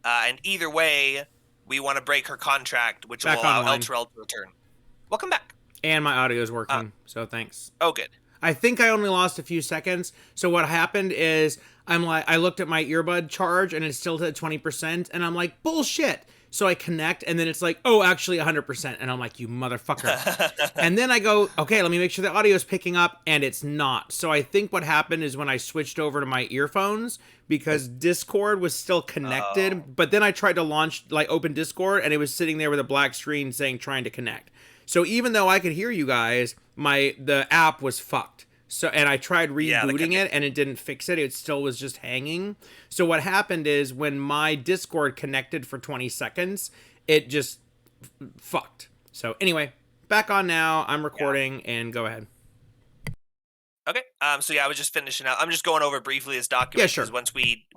And either way, we want to break her contract, which will Back allow online. Elturel to return. Welcome back. And my audio is Uh, working, so thanks. oh, good. I think I only lost a few seconds. So what happened is I looked at my earbud charge and it's still at 20%, and I'm like, bullshit. So I connect and then it's like, oh, actually 100%. And I'm like, you motherfucker. And then I go, okay, let me make sure the audio is picking up, and it's not. So I think what happened is when I switched over to my earphones, because Discord was still Oh. connected, but then I tried to open Discord, and it was sitting there with a black screen saying trying to connect. So even though I could hear you guys, the app was fucked. So and I tried Yeah, the rebooting it and it didn't fix it. It still was just hanging. So what happened is when my Discord connected for 20 seconds, it just fucked. So anyway, back on now. I'm yeah. recording and go ahead. Okay. So yeah, I was just finishing up. I'm just going over briefly this Yeah, document because sure.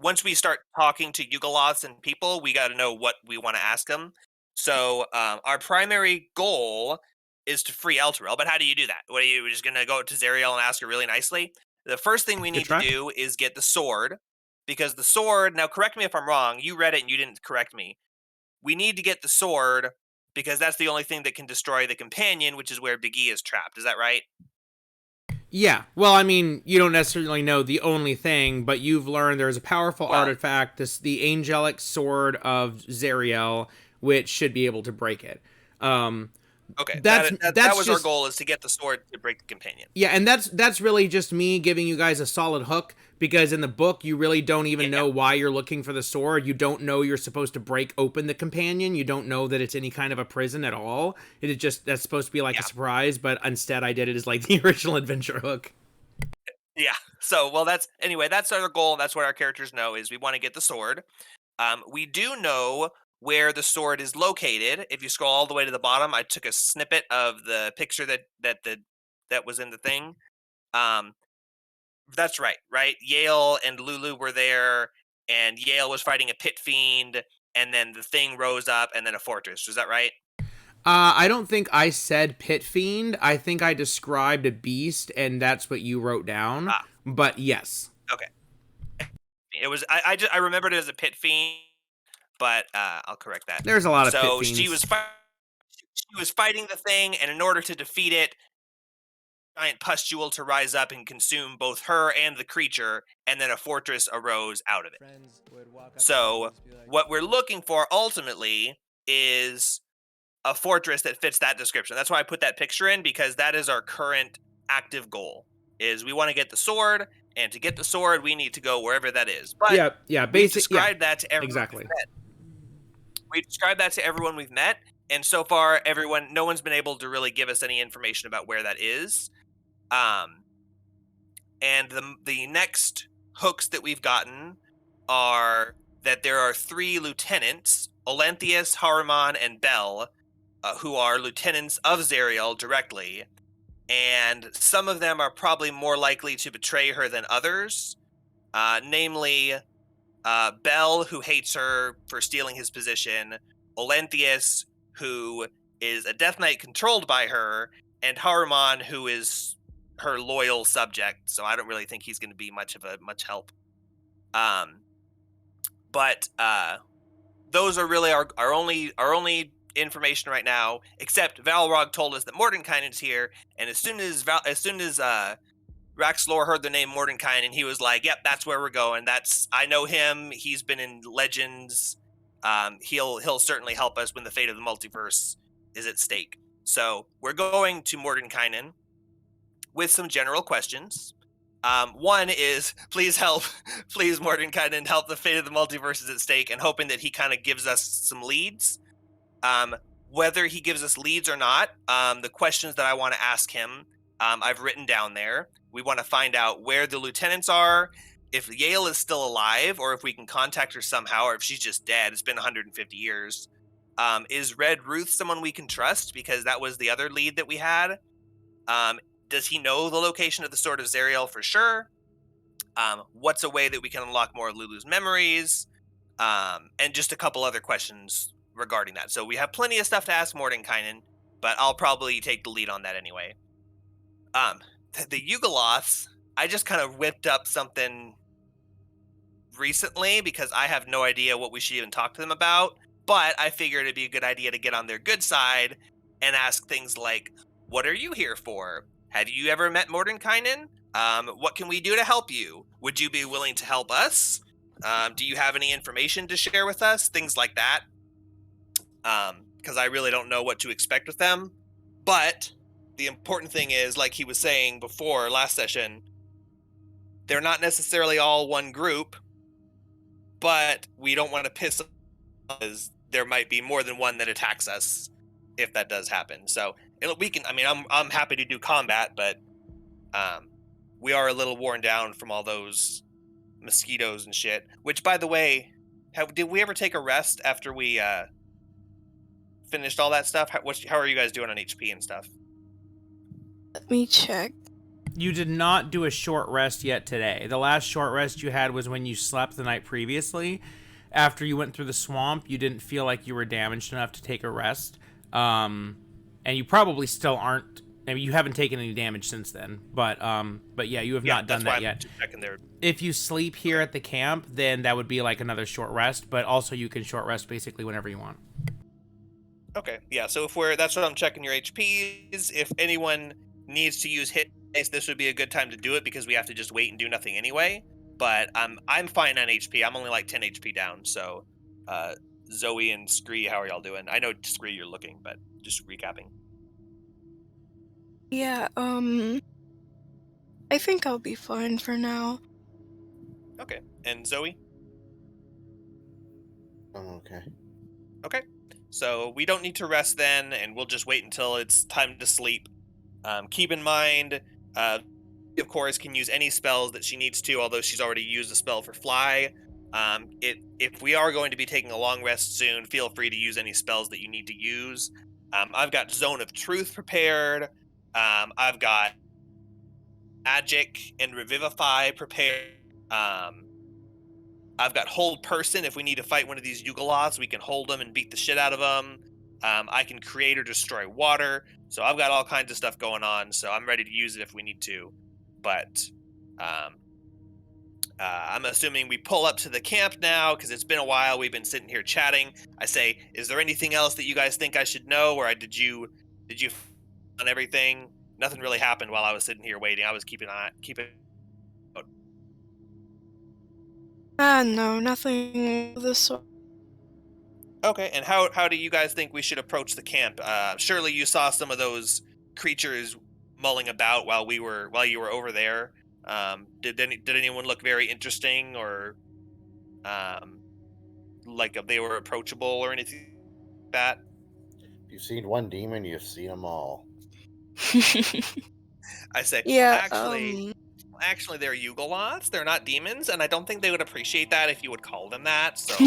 once we start talking to Yugoloths and people, we got to know what we want to ask them. So our primary goal is to free Elturel, but how do you do that? What are you just gonna go to Zariel and ask her really nicely? The first thing we Good need to try. do is get the sword, because the sword. Now, correct me if I'm wrong. You read it and you didn't correct me. We need to get the sword because that's the only thing that can destroy the companion, which is where Big E is trapped. Is that right? Yeah. Well, I mean, you don't necessarily know the only thing, but you've learned there's a powerful Well, artifact, the angelic sword of Zariel, which should be able to break it. Um, okay, that's that that's was our just goal, is to get the sword to break the companion. Yeah, and that's really just me giving you guys a solid hook, because in the book you really don't even Yeah, know why you're looking for the sword. You don't know you're supposed to break open the companion. You don't know that it's any kind of a prison at all. It is just that's supposed to be like a yeah, surprise, but instead I did it as like the original adventure hook. yeah. So, well, that's our goal. That's what our characters know, is we want to get the sword. We do know where the sword is located. If you scroll all the way to the bottom, I took a snippet of the picture that was in the thing. Um, that's right, right? Yale and Lulu were there, and Yale was fighting a pit fiend, and then the thing rose up, and then a fortress. Was that right? I don't think I said pit fiend. I think I described a beast, and that's what you wrote down. Ah, But yes, okay. It was I remembered it as a pit fiend, but I'll correct that. there's a lot of pit So fiends. she was fighting the thing, and in order to defeat it, giant pustule to rise up and consume both her and the creature, and then a fortress arose out of it. So what we're looking for ultimately is a fortress that fits that description. That's why I put that picture in, because that is our current active goal. Is we want to get the sword, and to get the sword, we need to go wherever that is. But Yeah, yeah, we've basic. Yeah, described that to everyone we've exactly. met. We've described that to everyone we've met, and so far, no one's been able to really give us any information about where that is. Um, and the next hooks that we've gotten are that there are 3 lieutenants, Olenthius, Haruman, and Bell, who are lieutenants of Zariel directly, and some of them are probably more likely to betray her than others. Namely, Bell, who hates her for stealing his position, Olenthius, who is a Death Knight controlled by her, and Haruman, who is her loyal subject. So I don't really think he's going to be much help. Um, but those are really our only information right now. Except Valrog told us that Mordenkainen's here, and as soon as Raxlor heard the name Mordenkainen, he was like, "Yep, that's where we're going. I know him. He's been in Legends. He'll certainly help us when the fate of the multiverse is at stake." So we're going to Mordenkainen with some general questions. One is, please help, please Mordenkainen, help, the fate of the multiverse is at stake, and hoping that he kind of gives us some leads. Um, Whether he gives us leads or not, the questions that I want to ask him, I've written down there. We want to find out where the lieutenants are, if Yale is still alive, or if we can contact her somehow, or if she's just dead. It's been 150 years. Is Red Ruth someone we can trust? Because that was the other lead that we had. Does he know the location of the Sword of Zariel for sure? What's a way that we can unlock more of Lulu's memories? And just a couple other questions regarding that. So we have plenty of stuff to ask Mordenkainen, but I'll probably take the lead on that anyway. The Yugoloths, I just kind of whipped up something recently because I have no idea what we should even talk to them about. But I figured it'd be a good idea to get on their good side and ask things like, "What are you here for? Have you ever met Mordenkainen? What can we do to help you? Would you be willing to help us? Do you have any information to share with us?" Things like that. Because I really don't know what to expect with them. But the important thing is, like he was saying before last session, they're not necessarily all one group, but we don't want to piss off because there might be more than one that attacks us if that does happen. So we can. I mean, I'm happy to do combat, but um, we are a little worn down from all those mosquitoes and shit. Which, by the way, did we ever take a rest after we finished all that stuff? How are you guys doing on HP and stuff? Let me check. You did not do a short rest yet today. The last short rest you had was when you slept the night previously. After you went through the swamp, you didn't feel like you were damaged enough to take a rest. And you probably still aren't. I mean, you haven't taken any damage since then. But yeah, you have not done that yet. If you sleep here at the camp, then that would be like another short rest. But also, you can short rest basically whenever you want. Okay, yeah. So that's what I'm checking your HPs. If anyone needs to use hit dice, this would be a good time to do it because we have to just wait and do nothing anyway. But I'm fine on HP. I'm only like 10 HP down. So, Zoe and Scree, how are y'all doing? I know Scree you're looking, but just recapping. Yeah, I think I'll be fine for now. Okay, and Zoe? I'm okay. Okay, so we don't need to rest then, and we'll just wait until it's time to sleep. Keep in mind, of course, can use any spells that she needs to, although she's already used a spell for fly. If we are going to be taking a long rest soon, feel free to use any spells that you need to use. I've got Zone of Truth prepared. I've got Magic and Revivify prepared. I've got Hold Person. If we need to fight one of these Yugoloths, we can hold them and beat the shit out of them. I can create or destroy water. So I've got all kinds of stuff going on. So I'm ready to use it if we need to. But I'm assuming we pull up to the camp now because it's been a while. We've been sitting here chatting. I say, is there anything else that you guys think I should know? Or did you on everything? Nothing really happened while I was sitting here waiting. I was keeping. No, nothing of the sort. Okay, and how do you guys think we should approach the camp? Surely you saw some of those creatures mulling about while you were over there. Did anyone look very interesting or like if they were approachable or anything like that? If you've seen one demon, you've seen them all. I say, Yeah, actually, they're Yugoloths. They're not demons, and I don't think they would appreciate that if you would call them that. So.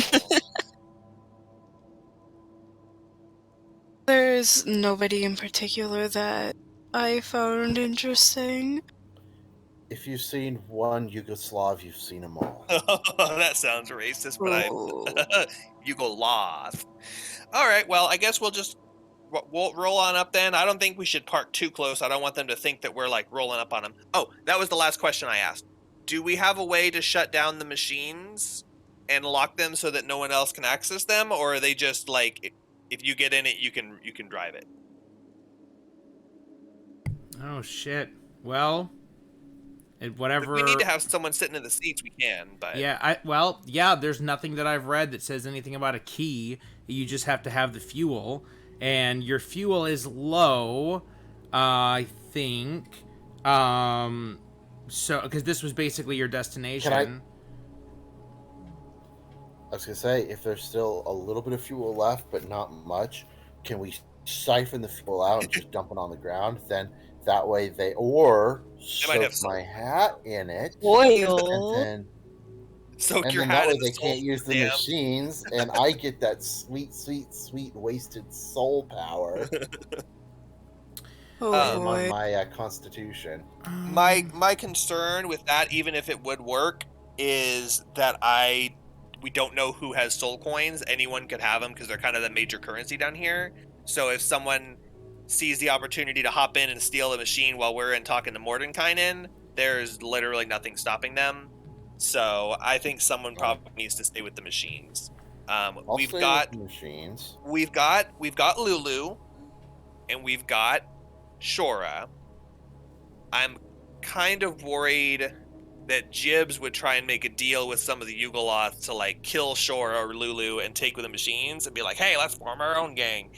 There's nobody in particular that I found interesting. If you've seen one Yugoslav, you've seen them all. That sounds racist, but Yugoloth. All right, well, I guess we'll roll on up then. I don't think we should park too close. I don't want them to think that we're like rolling up on them. Oh, that was the last question I asked. Do we have a way to shut down the machines and lock them so that no one else can access them, or are they just like if you get in it, you can drive it? Oh shit. Well, whatever. If we need to have someone sitting in the seats, we can. But yeah. There's nothing that I've read that says anything about a key. You just have to have the fuel, and your fuel is low, I think. So because this was basically your destination. I was gonna say, if there's still a little bit of fuel left, but not much, can we siphon the fuel out and just dump it on the ground? Then that way soak my hat in it. Oil. And soak your hat that way in they can't use the machines, and I get that sweet, sweet, sweet wasted soul power. On my constitution. My concern with that, even if it would work, is that we don't know who has soul coins. Anyone could have them because they're kind of the major currency down here. So if someone sees the opportunity to hop in and steal a machine while we're in talking to Mordenkainen, there's literally nothing stopping them. So I think someone probably needs to stay with the machines. I'll We've stay got with the machines. we've got Lulu, and we've got Shora. I'm kind of worried that Jibs would try and make a deal with some of the Yugoloths to like kill Shora or Lulu and take with the machines and be like, hey, let's form our own gang.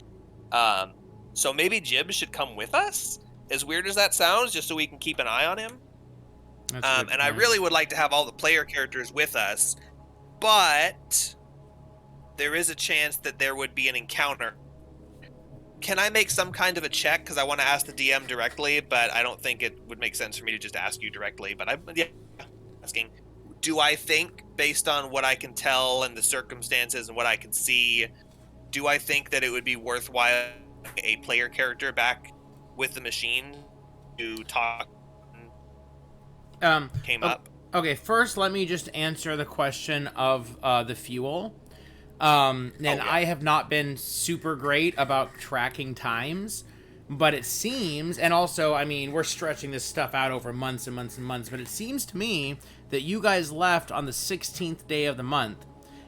So maybe Jibs should come with us, as weird as that sounds, just so we can keep an eye on him. That's a good And I point. really would like to have all the player characters with us, but there is a chance that there would be an encounter. Can I make some kind of a check? Because I want to ask the DM directly, but I don't think it would make sense for me to just ask you directly. But I'm asking, do I think, based on what I can tell and the circumstances and what I can see, do I think that it would be worthwhile a player character back with the machine to talk came up? Okay, first let me just answer the question of the fuel. I have not been super great about tracking times, but it seems, and also, I mean, we're stretching this stuff out over months and months and months, but it seems to me that you guys left on the 16th day of the month,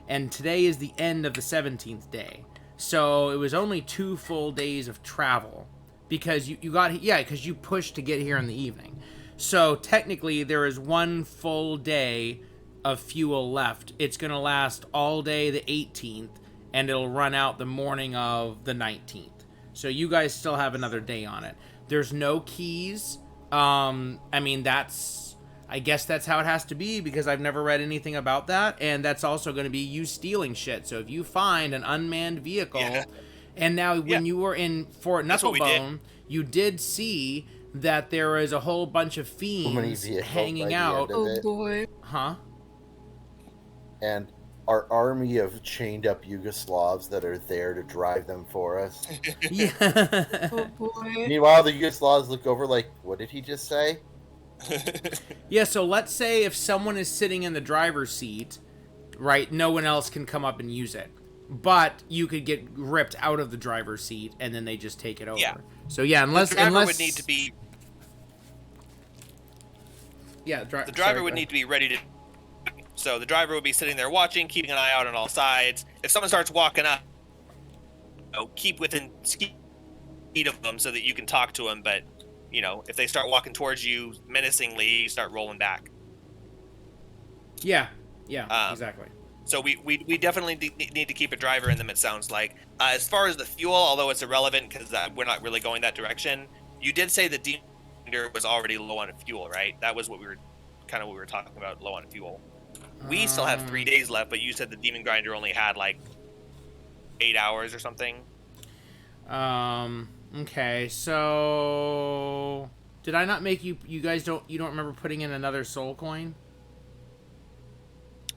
and today is the end of the 17th day. So it was only 2 full days of travel, because because you pushed to get here in the evening. So technically, there is 1 full day of fuel left. It's going to last all day the 18th, and it'll run out the morning of the 19th. So you guys still have another day on it. There's no keys. I guess that's how it has to be, because I've never read anything about that, and that's also going to be you stealing shit. So if you find an unmanned vehicle, and now when you were in Fort Knucklebone, you did see that there is a whole bunch of fiends hanging out. Oh boy. Huh? And our army of chained up Yugoslavs that are there to drive them for us. Yeah. Oh boy. Meanwhile, the Yugoslavs look over like, what did he just say? Yeah, so let's say if someone is sitting in the driver's seat, right, no one else can come up and use it. But you could get ripped out of the driver's seat, and then they just take it over. Yeah. So yeah, the driver would need to be. Yeah, the driver would need to be ready to. So the driver would be sitting there watching, keeping an eye out on all sides. If someone starts walking up, keep within feet of them so that you can talk to them. But if they start walking towards you menacingly, you start rolling back. Yeah, exactly. So we definitely need to keep a driver in them, it sounds like. As far as the fuel, although it's irrelevant because we're not really going that direction, you did say the Demon Grinder was already low on fuel, right? That was what we were talking about, low on fuel. We still have 3 days left, but you said the Demon Grinder only had like 8 hours or something. Okay, so did I not make you guys don't remember putting in another soul coin?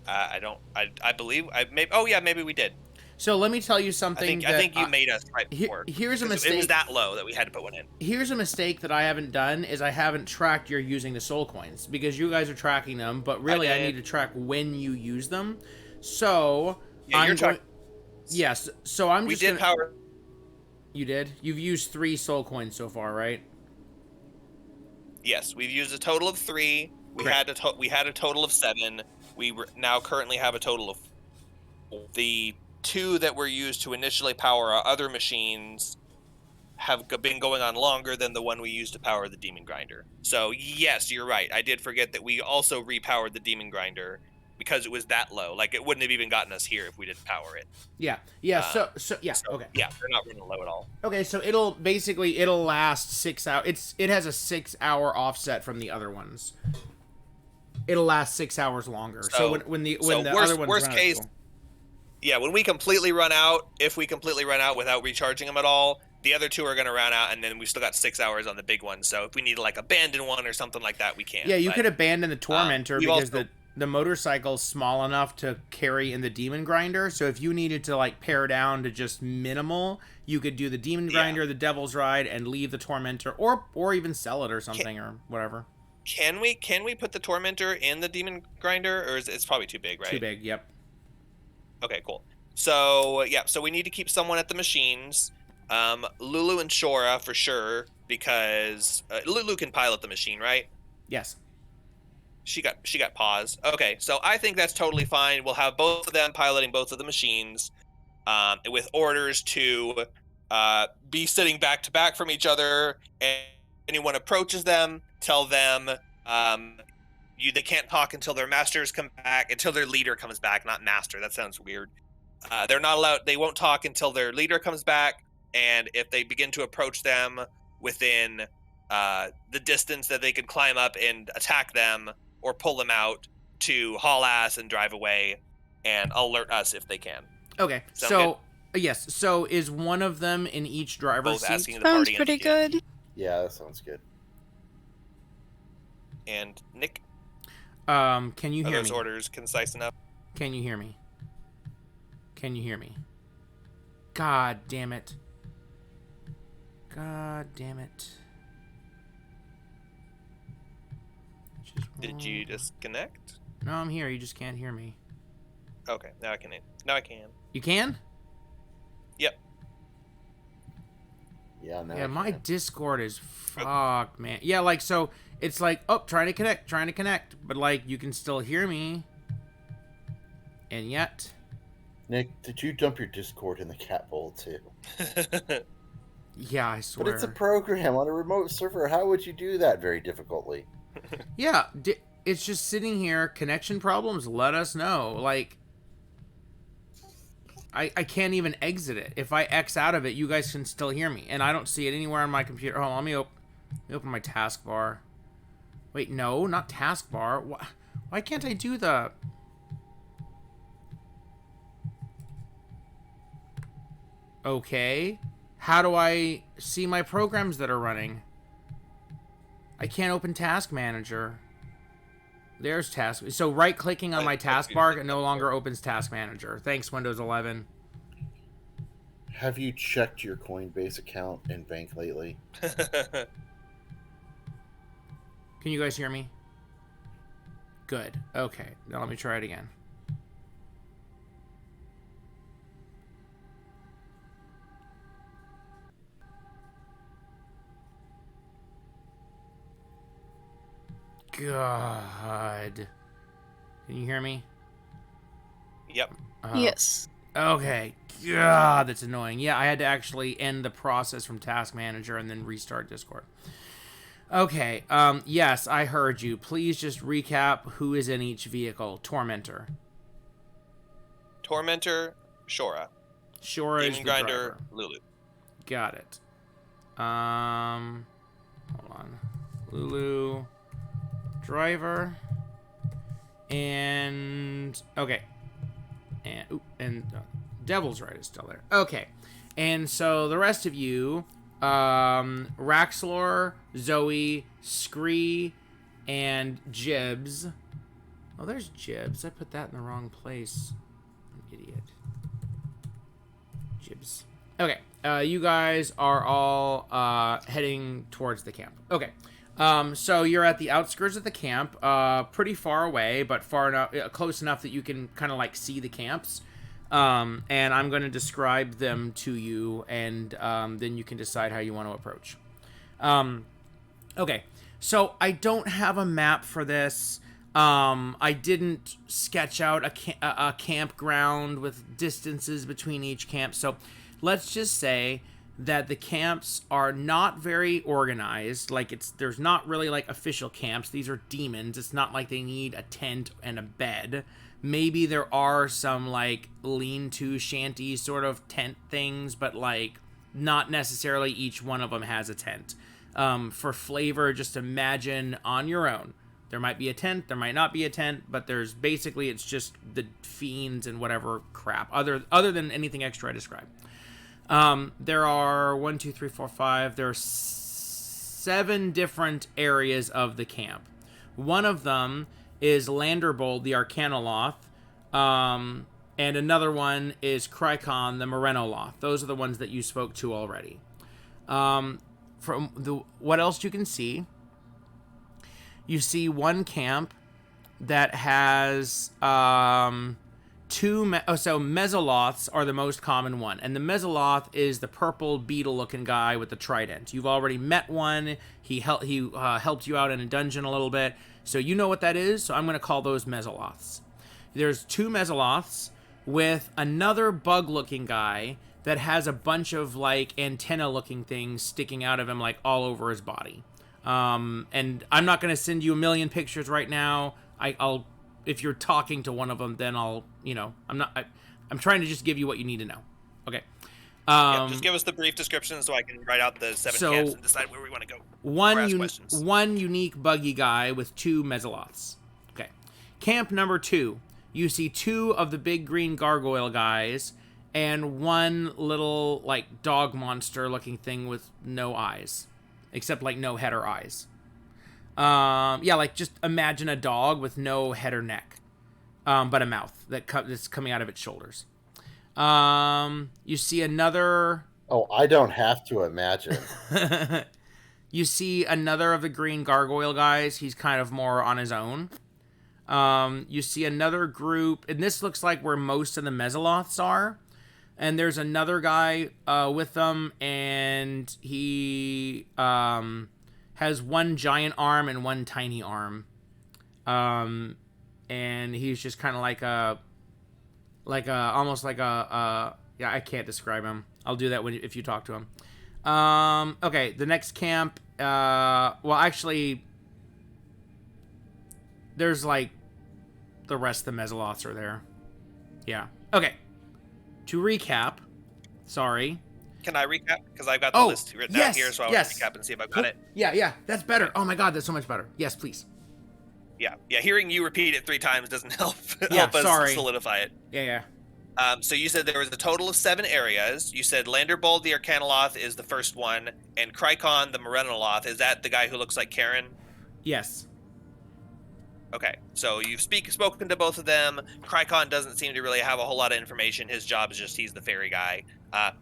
I believe maybe we did. So let me tell you something. I think you made us right before. Here's a mistake. It was that low that we had to put one in. Here's a mistake that I haven't done is I haven't tracked your using the soul coins, because you guys are tracking them, but really I need to track when you use them. So Yes. So I'm just. We did power. You did. You've used 3 soul coins so far, right? Yes, we've used a total of 3. We had a total of 7. We now currently have a total of 4. The 2 that were used to initially power our other machines have been going on longer than the one we used to power the Demon Grinder. So yes, you're right. I did forget that we also repowered the Demon Grinder because it was that low. Like, it wouldn't have even gotten us here if we didn't power it. Yeah. Okay. Yeah, they're not running low at all. Okay, so it'll last 6 hours. It has a 6-hour offset from the other ones. It'll last 6 hours longer. So when the other ones worst case, when we completely run out, if we completely run out without recharging them at all, the other 2 are going to run out, and then we still got 6 hours on the big one. So if we need to like abandon one or something like that, we can. Yeah, you could abandon the Tormentor because the motorcycle's small enough to carry in the Demon Grinder. So if you needed to like pare down to just minimal, you could do the Demon Grinder, the Devil's Ride, and leave the Tormentor, or even sell it or something or whatever. Can we put the Tormentor in the Demon Grinder, or is it's probably too big, right? Too big, yep. Okay, cool. So we need to keep someone at the machines. Lulu and Shora for sure, because Lulu can pilot the machine, right? Yes. She got paused. Okay, so I think that's totally fine. We'll have both of them piloting both of the machines, with orders to be sitting back to back from each other. And anyone approaches them, tell them they can't talk until their masters come back, until their leader comes back. Not master. That sounds weird. They're not allowed. They won't talk until their leader comes back. And if they begin to approach them within the distance that they can climb up and attack them or pull them out, to haul ass and drive away and alert us if they can. Okay, Sound so yes, so is one of them in each driver's Both seat? asking the Sounds party pretty and, good. Yeah, that sounds good. And Nick, Can you are hear those me? orders concise enough? Can you hear me? Can you hear me? God damn it. God damn it. Did you disconnect? No, I'm here. You just can't hear me. Okay, now I can. Now I can. You can? Yep. Yeah, no. Yeah, my Discord is fucked, man. Yeah, like, so it's like, oh, trying to connect, but like, you can still hear me. And yet, Nick, did you dump your Discord in the cat bowl too? yeah, I swear. But it's a program on a remote server. How would you do that very difficultly? Yeah, it's just sitting here. Connection problems, let us know. Like, I can't even exit it. If I X out of it, you guys can still hear me. And I don't see it anywhere on my computer. Hold on, let me open my taskbar. Wait, no, not taskbar. Why can't I do the... Okay. How do I see my programs that are running? I can't open Task Manager. There's Task. So right-clicking on my taskbar no longer opens Task Manager. Thanks, Windows 11. Have you checked your Coinbase account and bank lately? Can you guys hear me? Good. Okay. Now let me try it again. God. Can you hear me? Yep. Yes. Okay. God, that's annoying. Yeah, I had to actually end the process from Task Manager and then restart Discord. Okay. Yes, I heard you. Please just recap who is in each vehicle. Tormentor. Tormentor, Shora. Shora is Demon the Grinder, driver. Lulu. Got it. Hold on. Lulu, driver, and okay, and Devil's Right is still there. Okay, and so the rest of you, Raxlor, Zoe, Scree, and Jibs. Oh, there's Jibs. I put that in the wrong place. I'm an idiot. Jibs. Okay, you guys are all heading towards the camp. Okay, so you're at the outskirts of the camp, pretty far away, but far enough, close enough that you can kind of like see the camps. And I'm going to describe them to you, and then you can decide how you want to approach. Okay, so I don't have a map for this. I didn't sketch out a campground with distances between each camp, so let's just say that the camps are not very organized. Like, there's not really like official camps. These are demons. It's not like they need a tent and a bed. Maybe there are some like lean-to shanty sort of tent things, but like not necessarily each one of them has a tent. For flavor, just imagine on your own. There might be a tent, there might not be a tent, but there's basically, it's just the fiends and whatever crap, other than anything extra I described. There are 1, 2, 3, 4, 5. There are 7 different areas of the camp. One of them is Landerbold, the Arcanoloth, and another one is Cricon, the Morenoloth. Those are the ones that you spoke to already. What else you can see? You see one camp that has so Mesoloths are the most common one, and the Mesoloth is the purple beetle-looking guy with the trident. You've already met one. He helped you out in a dungeon a little bit, So you know what that is, so I'm going to call those Mesoloths. There's 2 Mesoloths with another bug-looking guy that has a bunch of, like, antenna-looking things sticking out of him, like, all over his body. And I'm not going to send you a million pictures right now. I'll if you're talking to one of them, then I'll, I'm trying to just give you what you need to know. Okay. Just give us the brief description so I can write out the 7 camps and decide where we want to go. One unique buggy guy with 2 Mesoloths. Okay. Camp number 2. You see 2 of the big green gargoyle guys and 1 little, like, dog monster looking thing with no eyes. Except, like, no head or eyes. Yeah, like, just imagine a dog with no head or neck. But a mouth that's coming out of its shoulders. You see another... Oh, I don't have to imagine. You see another of the green gargoyle guys. He's kind of more on his own. You see another group, and this looks like where most of the Mesoloths are. And there's another guy with them, and he has 1 giant arm and 1 tiny arm. And he's just kind of almost like a yeah, I can't describe him. I'll do that if you talk to him. Okay, the next camp, well, actually, there's, like, the rest of the Mesoloths are there. Yeah. Okay. To recap, sorry. Can I recap? Because I've got the list written down here, so I want to recap and see if I've got it. Yeah, that's better. Oh my god, that's so much better. Yes, please. Yeah, hearing you repeat it 3 times doesn't help us solidify it. Yeah. So you said there was a total of 7 areas. You said Landerbold the Arcanoloth is the first one, and Krykon the Morenoloth, is that the guy who looks like Karen? Yes. Okay, so you've spoken to both of them. Krykon doesn't seem to really have a whole lot of information. His job is just he's the fairy guy.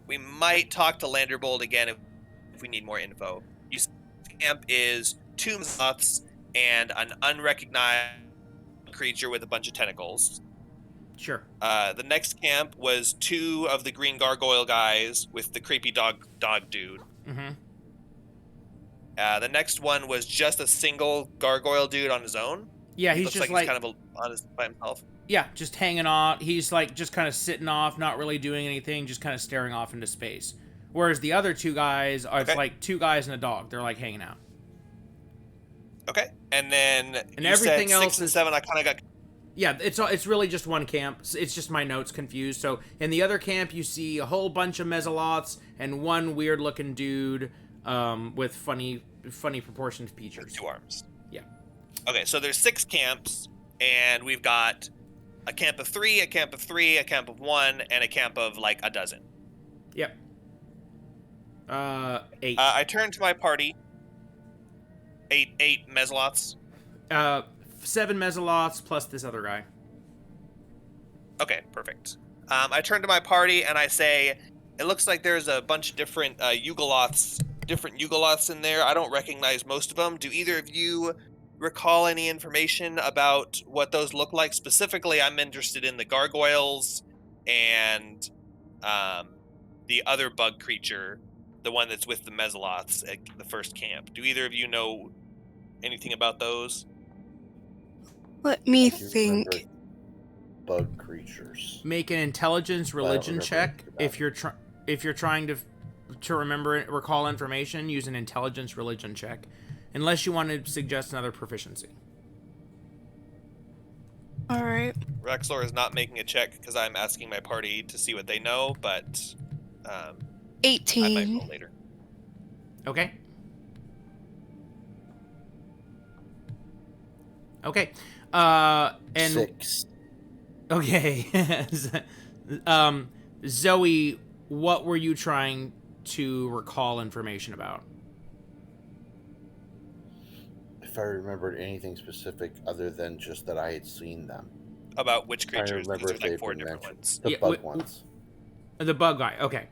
We might talk to Landerbold again if we need more info. You said the camp is 2 Mesoloths and an unrecognized creature with a bunch of tentacles. Sure. The next camp was 2 of the green gargoyle guys with the creepy dog dude. Mm-hmm. The next one was just a single gargoyle dude on his own. Yeah, he's just he's kind of honest by himself. Yeah, just hanging off. He's like just kind of sitting off, not really doing anything, just kind of staring off into space. Whereas the other 2 guys are it's like 2 guys and a dog. They're like hanging out. Okay, and then everything said 6 else and is 7. I kind of got. Yeah, it's really just one camp. It's just my notes confused. So in the other camp, you see a whole bunch of Mesoloths and 1 weird looking dude with funny proportioned features. 2 arms. Yeah. Okay, so there's 6 camps, and we've got a camp of 3, a camp of 3, a camp of 1, and a camp of like a dozen. Yep. 8. I turned to my party. 8 Mesoloths. 7 Mesoloths plus this other guy. Okay, perfect. I turn to my party and I say, it looks like there's a bunch of different Yugoloths in there. I don't recognize most of them. Do either of you recall any information about what those look like? Specifically, I'm interested in the gargoyles and the other bug creature, the one that's with the Mesoloths at the first camp. Do either of you know anything about those? Let me think. Bug creatures. Make an intelligence religion check if you're trying to recall information. Use an intelligence religion check, unless you want to suggest another proficiency. All right. Rexlor is not making a check because I'm asking my party to see what they know, but 18. I might roll later. Okay. Okay. And 6. Okay. Zoe, what were you trying to recall information about? If I remembered anything specific other than just that I had seen them. About which creatures? I remember These are like 4 been different mentioned. ones. The bug ones. The bug guy. Okay.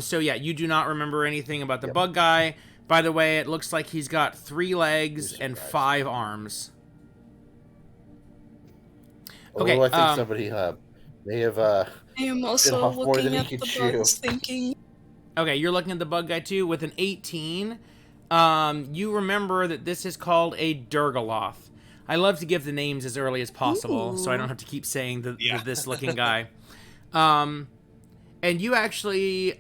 So yeah, you do not remember anything about the bug guy. By the way, it looks like he's got 3 legs and 5 arms. Okay. I think somebody may have. I am also more than looking he at could the chew. bugs, thinking. Okay, you're looking at the bug guy too with an 18. You remember that this is called a Durgaloth. I love to give the names as early as possible, so I Ooh. don't have to keep saying the Yeah. this looking guy. And you actually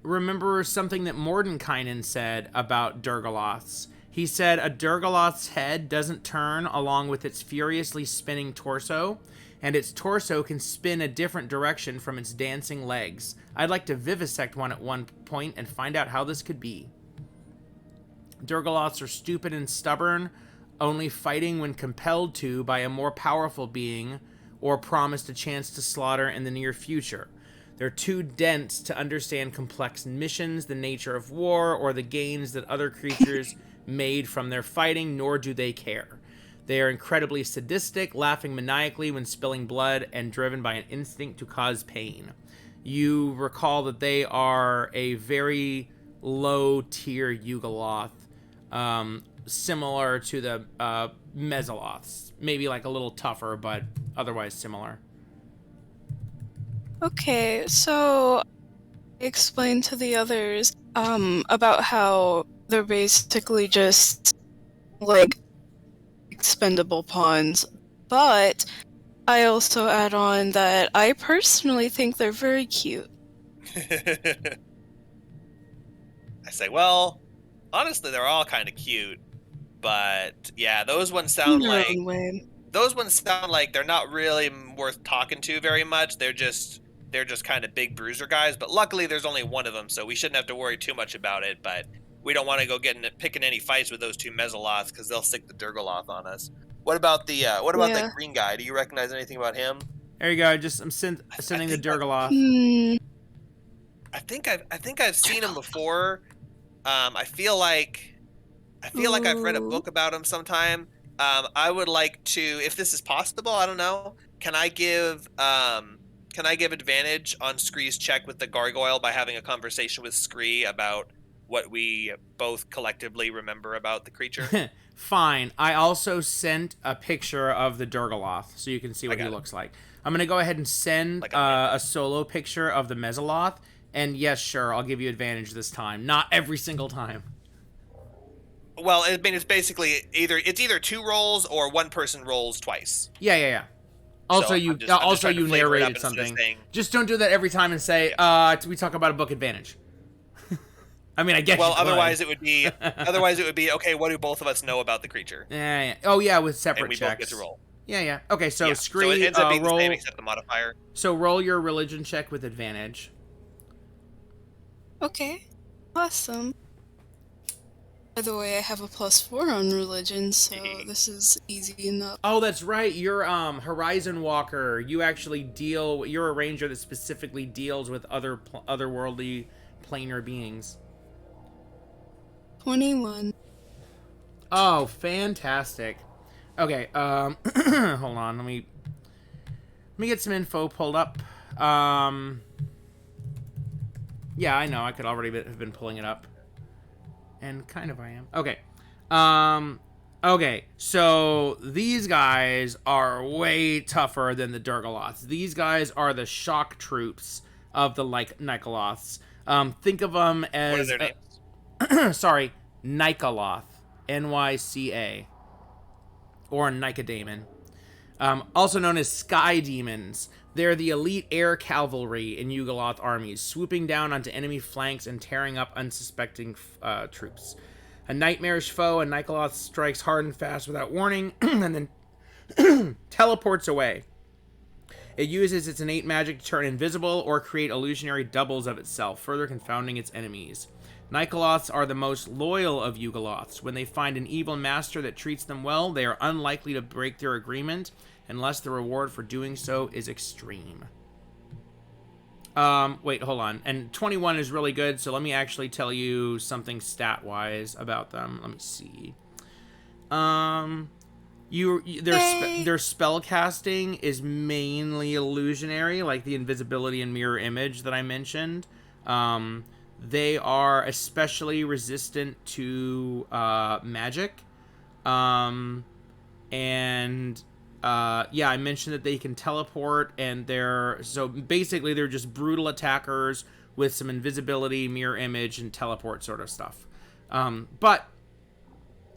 remember something that Mordenkainen said about Durgaloths. He said a Durgaloth's head doesn't turn along with its furiously spinning torso, and its torso can spin a different direction from its dancing legs. I'd like to vivisect one at one point and find out how this could be. Durgaloths are stupid and stubborn, only fighting when compelled to by a more powerful being or promised a chance to slaughter in the near future. They're too dense to understand complex missions, the nature of war, or the gains that other creatures made from their fighting, nor do they care. They are incredibly sadistic, laughing maniacally when spilling blood, and driven by an instinct to cause pain. You recall that they are a very low-tier Yugoloth, similar to the Mesoloths. Maybe like a little tougher, but otherwise similar. Okay, so explain to the others about how they're basically just like expendable pawns, but I also add on that I personally think they're very cute. I say, well, honestly, they're all kind of cute, but yeah, those ones In sound their like own way. they're not really worth talking to very much. They're just kind of big bruiser guys. But luckily, there's only one of them, so we shouldn't have to worry too much about it. But we don't want to go picking any fights with those two Mesoloths because they'll stick the Durgaloth on us. What about that Yeah. green guy? Do you recognize anything about him? There you go. I'm sending the think Durgaloth. I think I've seen him before. I feel like I've read a Ooh. book about him sometime. I would like to, if this is possible, I don't know. Can I give advantage on Scree's check with the gargoyle by having a conversation with Scree about what we both collectively remember about the creature? Fine. I also sent a picture of the Durgaloth, so you can see what he looks like. I'm gonna go ahead and send Like a solo picture of the Mesoloth, and yes, sure, I'll give you advantage this time. Not every single time. Well, I mean, it's basically either 2 rolls or one person rolls twice. Yeah. Also, So you I'm just trying to flavor it up narrated instead of something. saying- Just don't do that every time and say, we talk about a book advantage. I mean, I guess. Well, you could. otherwise it would be okay. What do both of us know about the creature? Yeah. Oh yeah, with And separate we checks. both get to roll. Yeah. Okay, so Yeah. Scree, So it ends up being roll. the same except the modifier. So roll your religion check with advantage. Okay, awesome. By the way, I have a +4 on religion, so this is easy enough. Oh, that's right. You're Horizon Walker. You actually you're a ranger that specifically deals with otherworldly planar beings. 21. Oh, fantastic. Okay, hold on. Let me get some info pulled up. Yeah, I know. I could already have been pulling it up. And kind of I am. Okay. Okay, so these guys are way tougher than the Durgaloths. These guys are the shock troops of the Nikoloths. Think of them as... What are their names? Sorry, Nikoloth. N-Y-C-A. Or Nicodemon. Also known as Sky Demons. They're the elite air cavalry in Yugoloth armies, swooping down onto enemy flanks and tearing up unsuspecting troops. A nightmarish foe, a Nikoloth strikes hard and fast without warning, and then teleports away. It uses its innate magic to turn invisible or create illusionary doubles of itself, further confounding its enemies. Nikoloths are the most loyal of Yugoloths. When they find an evil master that treats them well, they are unlikely to break their agreement, unless the reward for doing so is extreme. Wait, hold on. And 21 is really good, so let me actually tell you something stat-wise about them. Let me see. Their spell casting is mainly illusionary, like the invisibility and mirror image that I mentioned. They are especially resistant to magic. Yeah, I mentioned that they can teleport, and they're just brutal attackers with some invisibility, mirror image, and teleport sort of stuff. But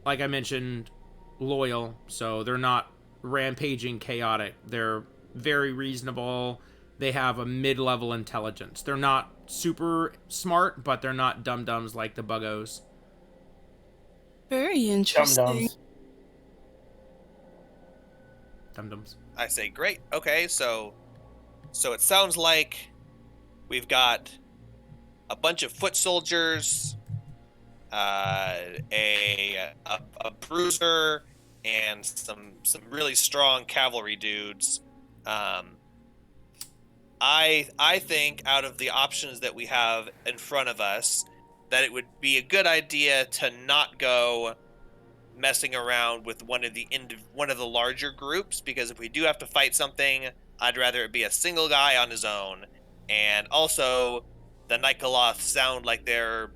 like I mentioned, loyal, so they're not rampaging chaotic. They're very reasonable. They have a mid-level intelligence. They're not super smart, but they're not dum-dums like the buggos. Very Dum interesting. dums. Dum-dums. I say, great. Okay, so it sounds like we've got a bunch of foot soldiers, a bruiser, and some really strong cavalry dudes. I think out of the options that we have in front of us, that it would be a good idea to not go messing around with one of the larger groups, because if we do have to fight something, I'd rather it be a single guy on his own. And also, the Nikoloth sound like they're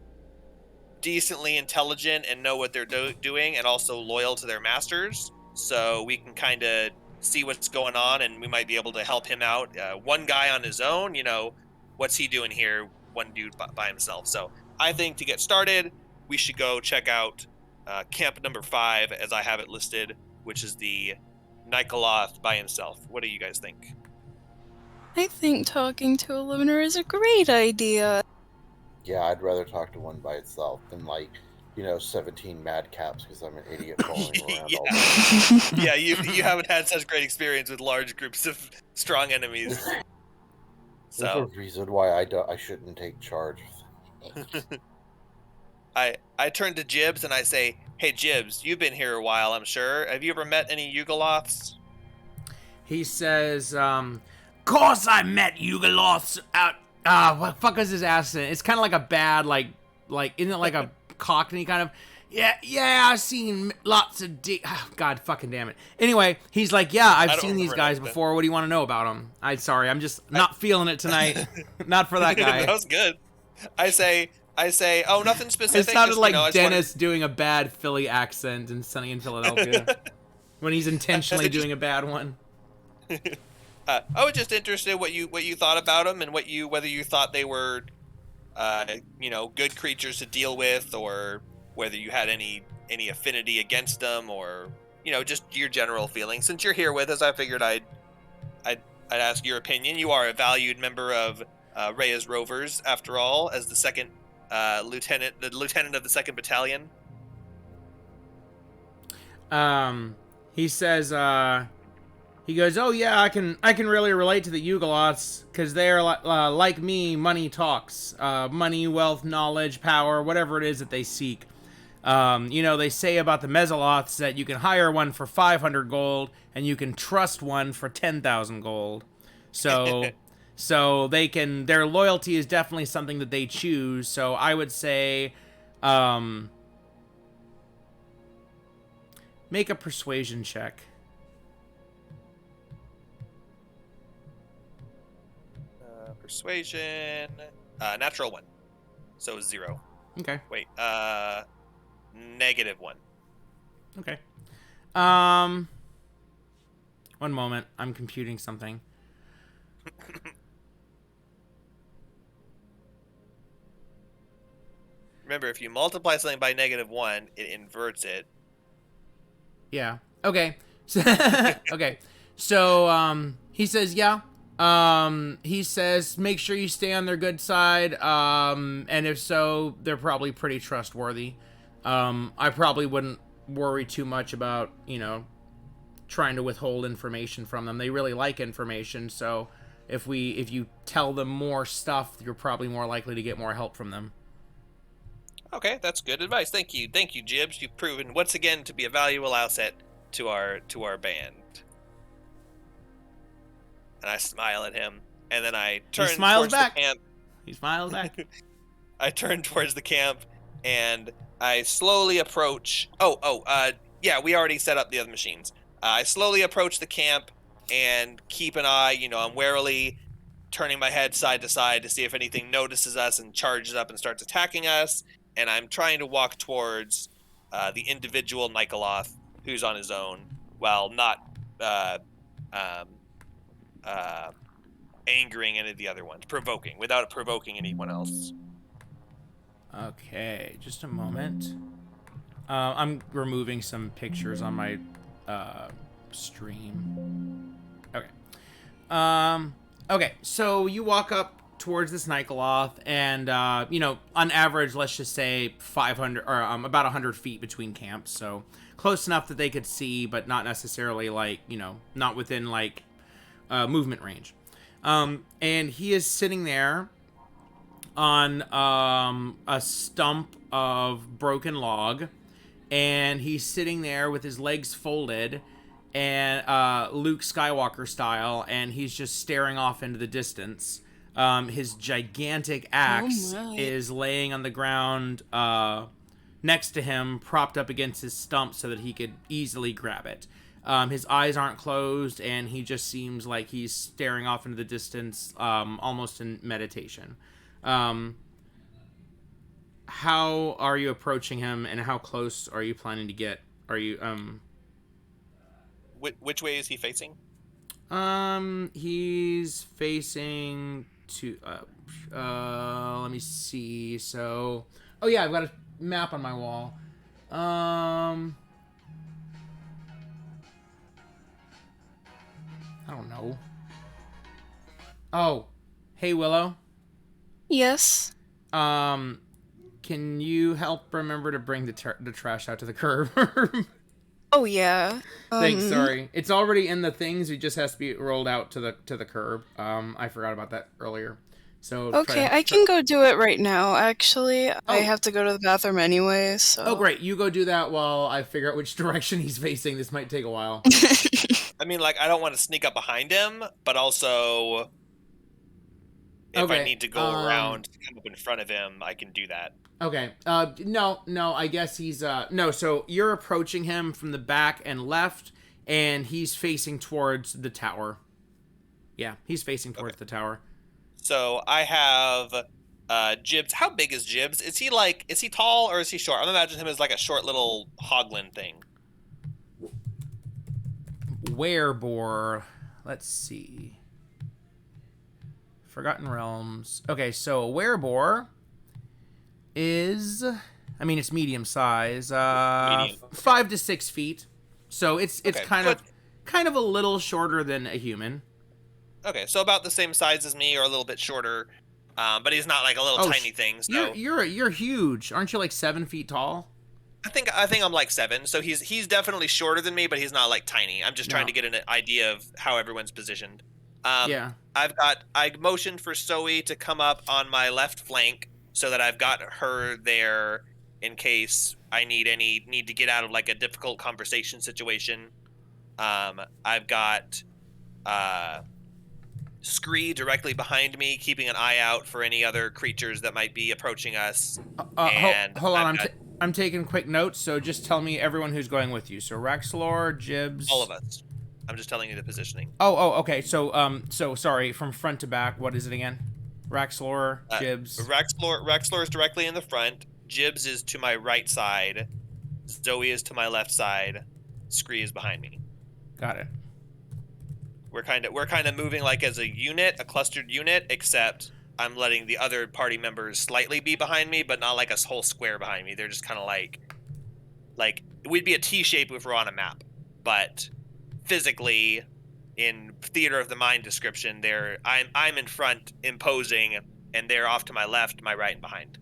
decently intelligent and know what they're doing, and also loyal to their masters. So we can kind of see what's going on, and we might be able to help him out. One guy on his own, what's he doing here? One dude by himself. So I think to get started, we should go check out camp number 5, as I have it listed, which is the Nikoloth by himself. What do you guys think? I think talking to a loner is a great idea. Yeah, I'd rather talk to one by itself than 17 madcaps because I'm an idiot following around all day. Yeah, you haven't had such great experience with large groups of strong enemies. There's a reason why I shouldn't take charge. I turn to Jibs and I say, "Hey Jibs, you've been here a while, I'm sure. Have you ever met any Yugoloths?" He says, course I met Yugoloths out, what the fuck is his accent? It's kind of like a bad, isn't it like a Cockney kind of, yeah, I've seen lots of God fucking damn it. Anyway, he's like, yeah, I've seen these guys before. What do you want to know about them? I'm just not feeling it tonight. Not for that guy. That was good. I say, oh, nothing specific. It sounded just, like Dennis doing a bad Philly accent in Sunny in Philadelphia. When he's intentionally doing a bad one. I was just interested what you thought about them, and whether you thought they were good creatures to deal with, or whether you had any affinity against them, or just your general feeling. Since you're here with us, I figured I'd ask your opinion. You are a valued member of Rhea's Rovers, after all, as the second lieutenant of the 2nd Battalion. He says, he goes, oh yeah, I can really relate to the Yugoloths, because they're like me. Money talks. Money, wealth, knowledge, power, whatever it is that they seek. They say about the Mesoloths that you can hire one for 500 gold, and you can trust one for 10,000 gold. So, their loyalty is definitely something that they choose. So I would say, make a persuasion check. Persuasion, natural 1, so 0. Okay. Wait, -1. Okay. One moment. I'm computing something. Remember, if you multiply something by -1, it inverts it. Yeah. Okay. Okay. So, he says, yeah. He says, make sure you stay on their good side. And if so, they're probably pretty trustworthy. I probably wouldn't worry too much about, trying to withhold information from them. They really like information. So if you tell them more stuff, you're probably more likely to get more help from them. Okay, that's good advice. Thank you, Jibs. You've proven once again to be a valuable asset to our band. And I smile at him, and then I turn towards the camp. He smiles back. I turn towards the camp, and I slowly approach. Yeah, we already set up the other machines. I slowly approach the camp and keep an eye. I'm warily turning my head side to side to see if anything notices us and charges up and starts attacking us. And I'm trying to walk towards the individual Nikoloth who's on his own, while not angering any of the other ones, without provoking anyone else. Okay, just a moment. I'm removing some pictures on my stream. Okay. Okay, so you walk up towards this Nikoloth, and on average, let's just say 500 or about 100 feet between camps, so close enough that they could see, but not necessarily not within movement range. And he is sitting there on a stump of broken log, and he's sitting there with his legs folded, and Luke Skywalker style, and he's just staring off into the distance. His gigantic axe is laying on the ground next to him, propped up against his stump so that he could easily grab it. His eyes aren't closed, and he just seems like he's staring off into the distance, almost in meditation. How are you approaching him, and how close are you planning to get? Are you Which way is he facing? He's facing to let me see. So, oh yeah, I've got a map on my wall. I don't know. Oh, hey Willow. Yes. Can you help remember to bring the trash out to the curb? Oh yeah. Thanks. Sorry, it's already in the things. It just has to be rolled out to the curb. I forgot about that earlier. So okay, I can go do it right now. Actually, I Oh. have to go to the bathroom anyway. So. Oh great, you go do that while I figure out which direction he's facing. This might take a while. I mean, I don't want to sneak up behind him, but also if I need to go around to come up in front of him, I can do that. Okay. No, I guess he's no, so you're approaching him from the back and left, and he's facing towards the tower. Yeah, he's facing towards the tower. So I have Jibs. How big is Jibs? Is he tall or is he short? I'm imagining him as like a short little hoglin thing. Werebore. Let's see. Forgotten Realms. Okay, so a werebore is, I mean, it's medium size, Medium. 5 to 6 feet. So it's Okay, kind of a little shorter than a human. Okay, so about the same size as me, or a little bit shorter, but he's not like a little tiny thing. So You're huge. Aren't you like 7 feet tall? I think I'm like 7. So he's definitely shorter than me, but he's not like tiny. I'm just trying to get an idea of how everyone's positioned. Yeah. I motioned for Zoe to come up on my left flank so that I've got her there in case I need to get out of like a difficult conversation situation. I've got Scree directly behind me, keeping an eye out for any other creatures that might be approaching us. Hold on, I'm taking quick notes, so just tell me everyone who's going with you. So Raxlor, Jibs, all of us. I'm just telling you the positioning. Oh, okay. So sorry, from front to back, what is it again? Raxlor, Jibs. Raxlor is directly in the front. Jibs is to my right side. Zoe is to my left side. Scree is behind me. Got it. We're kind of moving like as a unit, a clustered unit, except I'm letting the other party members slightly be behind me, but not like a whole square behind me. They're just kind of like we'd be a T shape if we're on a map, but physically, in theater of the mind description, I'm in front imposing, and they're off to my left, my right, and behind.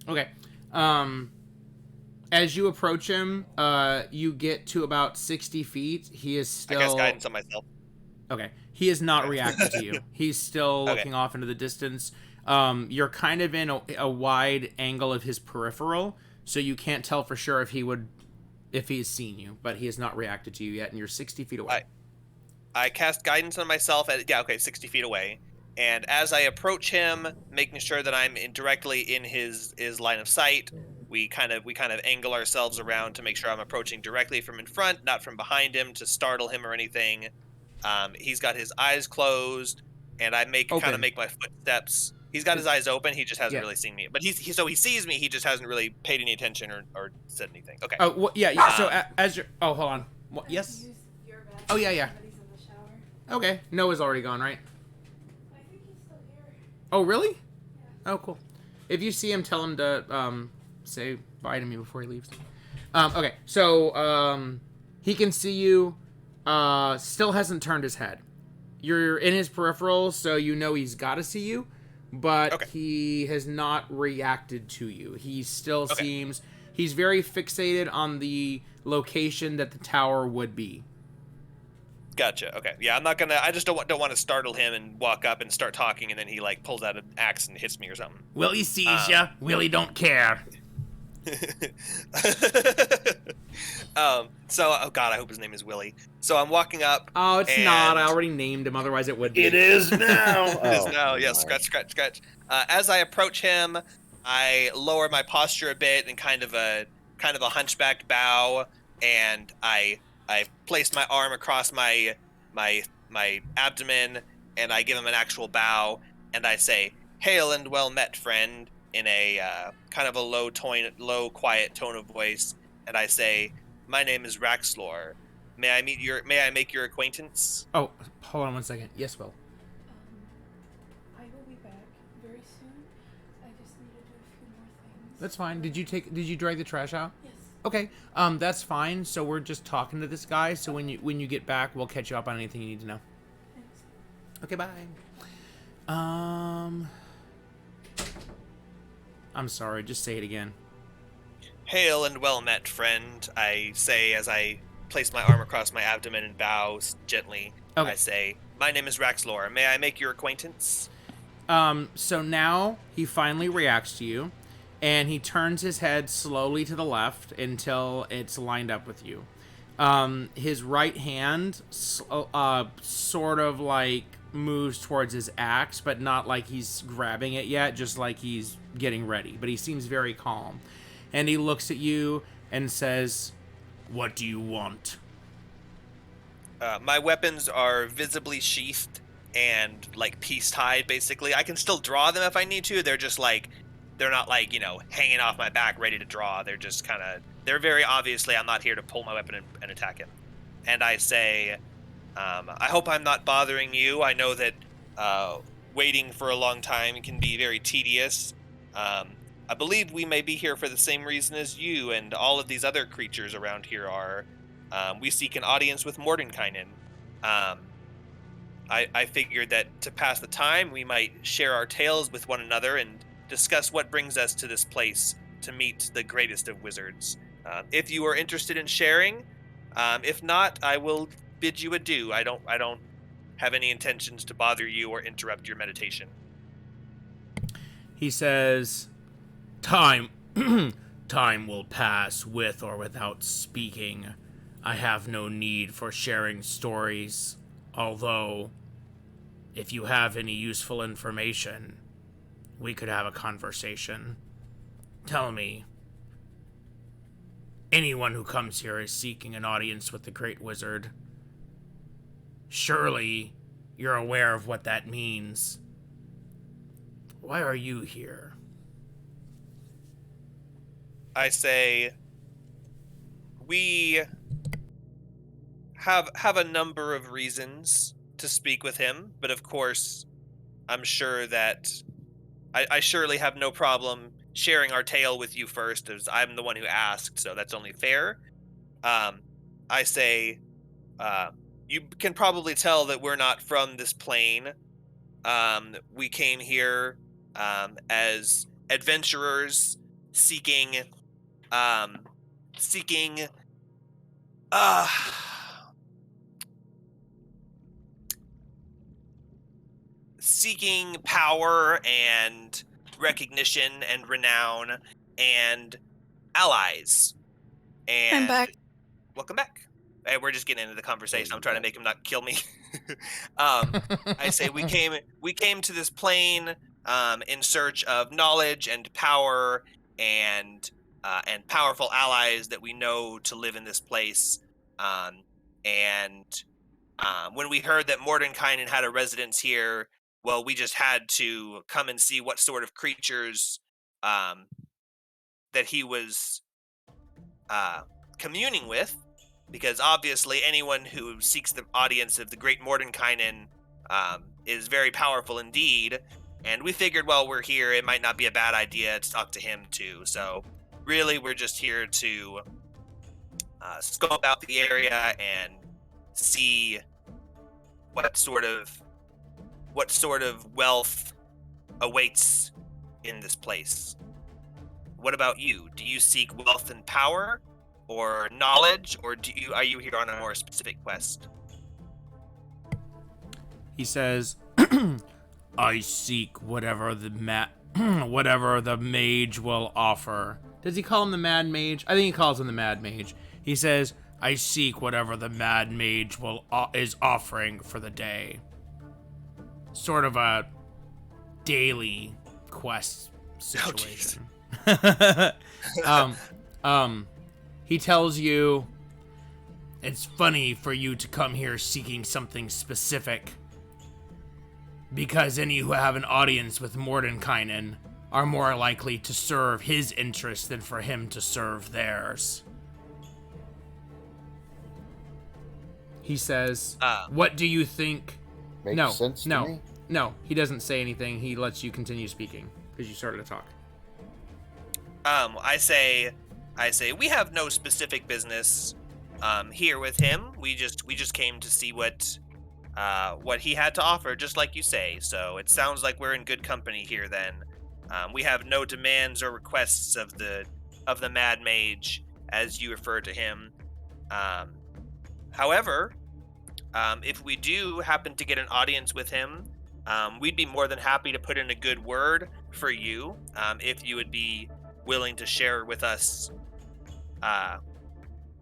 Okay. As you approach him, you get to about 60 feet. He is still... I cast guidance on myself. Okay. He is not reacting to you. He's still looking off into the distance. You're kind of in a wide angle of his peripheral, so you can't tell for sure if he's seen you, but he has not reacted to you yet, and you're 60 feet away. I cast guidance on myself at 60 feet away, and as I approach him, making sure that I'm directly in his line of sight, we kind of angle ourselves around to make sure I'm approaching directly from in front, not from behind him to startle him or anything. He's got his eyes closed, and I kind of make my footsteps. He's got his eyes open. He just hasn't really seen me. But he sees me. He just hasn't really paid any attention or said anything. Okay. Oh, well, yeah. So as you're... Oh, hold on. What, yes? Oh, yeah. Okay. Noah's already gone, right? I think he's still here. Oh, really? Yeah. Oh, cool. If you see him, tell him to say bye to me before he leaves. Okay, so he can see you. Still hasn't turned his head. You're in his peripherals, so you know he's got to see you, but he has not reacted to you. He still seems... He's very fixated on the location that the tower would be. Gotcha. Okay. Yeah, I'm not gonna. I just don't want to startle him and walk up and start talking, and then he like pulls out an axe and hits me or something. Willie sees ya. Willie don't care. So, oh god, I hope his name is Willie. So I'm walking up. Oh, it's not. I already named him. Otherwise, it would be. It is now. It is now. Yes. Scratch. As I approach him, I lower my posture a bit and kind of a hunchbacked bow, and I place my arm across my abdomen, and I give him an actual bow, and I say, "Hail and well met, friend," in a kind of a low, quiet tone of voice, and I say, "My name is Raxlor. May I make your acquaintance?" Oh, hold on one second. Yes, Will. I will be back very soon. I just need to do a few more things. That's fine. Did you drag the trash out? Yes. Okay. That's fine. So we're just talking to this guy. So when you get back, we'll catch you up on anything you need to know. Thanks. Okay, bye. I'm sorry. Just say it again. "Hail and well met, friend," I say as I place my arm across my abdomen and bow gently. Okay. I say, "My name is Raxlor. May I make your acquaintance?" So now he finally reacts to you, and he turns his head slowly to the left until it's lined up with you. His right hand sort of like moves towards his axe, but not like he's grabbing it yet, just like he's getting ready. But he seems very calm. And he looks at you and says, "What do you want?" My weapons are visibly sheathed and like piece tied, basically. I can still draw them if I need to. They're just like, they're not like, hanging off my back ready to draw. They're just they're very obviously, I'm not here to pull my weapon and attack him. And I say, "I hope I'm not bothering you. I know that waiting for a long time can be very tedious. I believe we may be here for the same reason as you and all of these other creatures around here are. We seek an audience with Mordenkainen. I figured that to pass the time, we might share our tales with one another and discuss what brings us to this place to meet the greatest of wizards. If you are interested in sharing, if not, I will bid you adieu. I don't have any intentions to bother you or interrupt your meditation." He says, Time will pass with or without speaking. I have no need for sharing stories, although, if you have any useful information, we could have a conversation. Tell me, anyone who comes here is seeking an audience with the Great Wizard. Surely, you're aware of what that means. Why are you here? I say, we have a number of reasons to speak with him, but of course, I'm sure that I surely have no problem sharing our tale with you first, as I'm the one who asked, so that's only fair. I say, you can probably tell that we're not from this plane. We came here as adventurers seeking power and recognition and renown and allies. And I'm back. Welcome back. Hey, we're just getting into the conversation. I'm trying to make him not kill me. I say we came to this plane in search of knowledge and power and powerful allies that we know to live in this place. When we heard that Mordenkainen had a residence here, well, we just had to come and see what sort of creatures that he was communing with, because obviously anyone who seeks the audience of the great Mordenkainen is very powerful indeed, and we figured while we're here, it might not be a bad idea to talk to him too, so really, we're just here to scope out the area and see what sort of wealth awaits in this place. What about you? Do you seek wealth and power, or knowledge, or are you here on a more specific quest? He says, I seek whatever the whatever the mage will offer. Does he call him the Mad Mage? I think he calls him the Mad Mage. He says, I seek whatever the Mad Mage is offering for the day. Sort of a daily quest situation. He tells you, it's funny for you to come here seeking something specific, because any who have an audience with Mordenkainen are more likely to serve his interests than for him to serve theirs. He says, what do you think? Makes sense to me? No, he doesn't say anything. He lets you continue speaking because you started to talk. I say, we have no specific business here with him. We just came to see what he had to offer, just like you say. So it sounds like we're in good company here. Then we have no demands or requests of the Mad Mage, as you refer to him. However, if we do happen to get an audience with him, we'd be more than happy to put in a good word for you, if you would be willing to share with us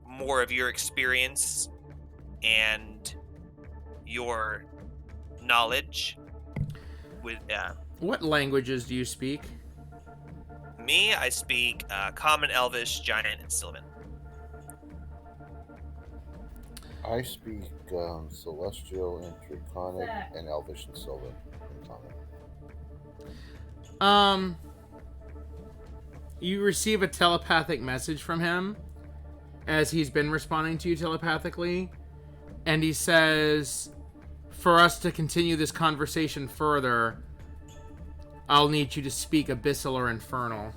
more of your experience and your knowledge. With What languages do you speak? me, I speak Common, Elvish, Giant, and Sylvan. I speak Celestial and Draconic and Elvish and Sylvan in common. You receive a telepathic message from him as he's been responding to you telepathically, and he says, for us to continue this conversation further, I'll need you to speak Abyssal or Infernal.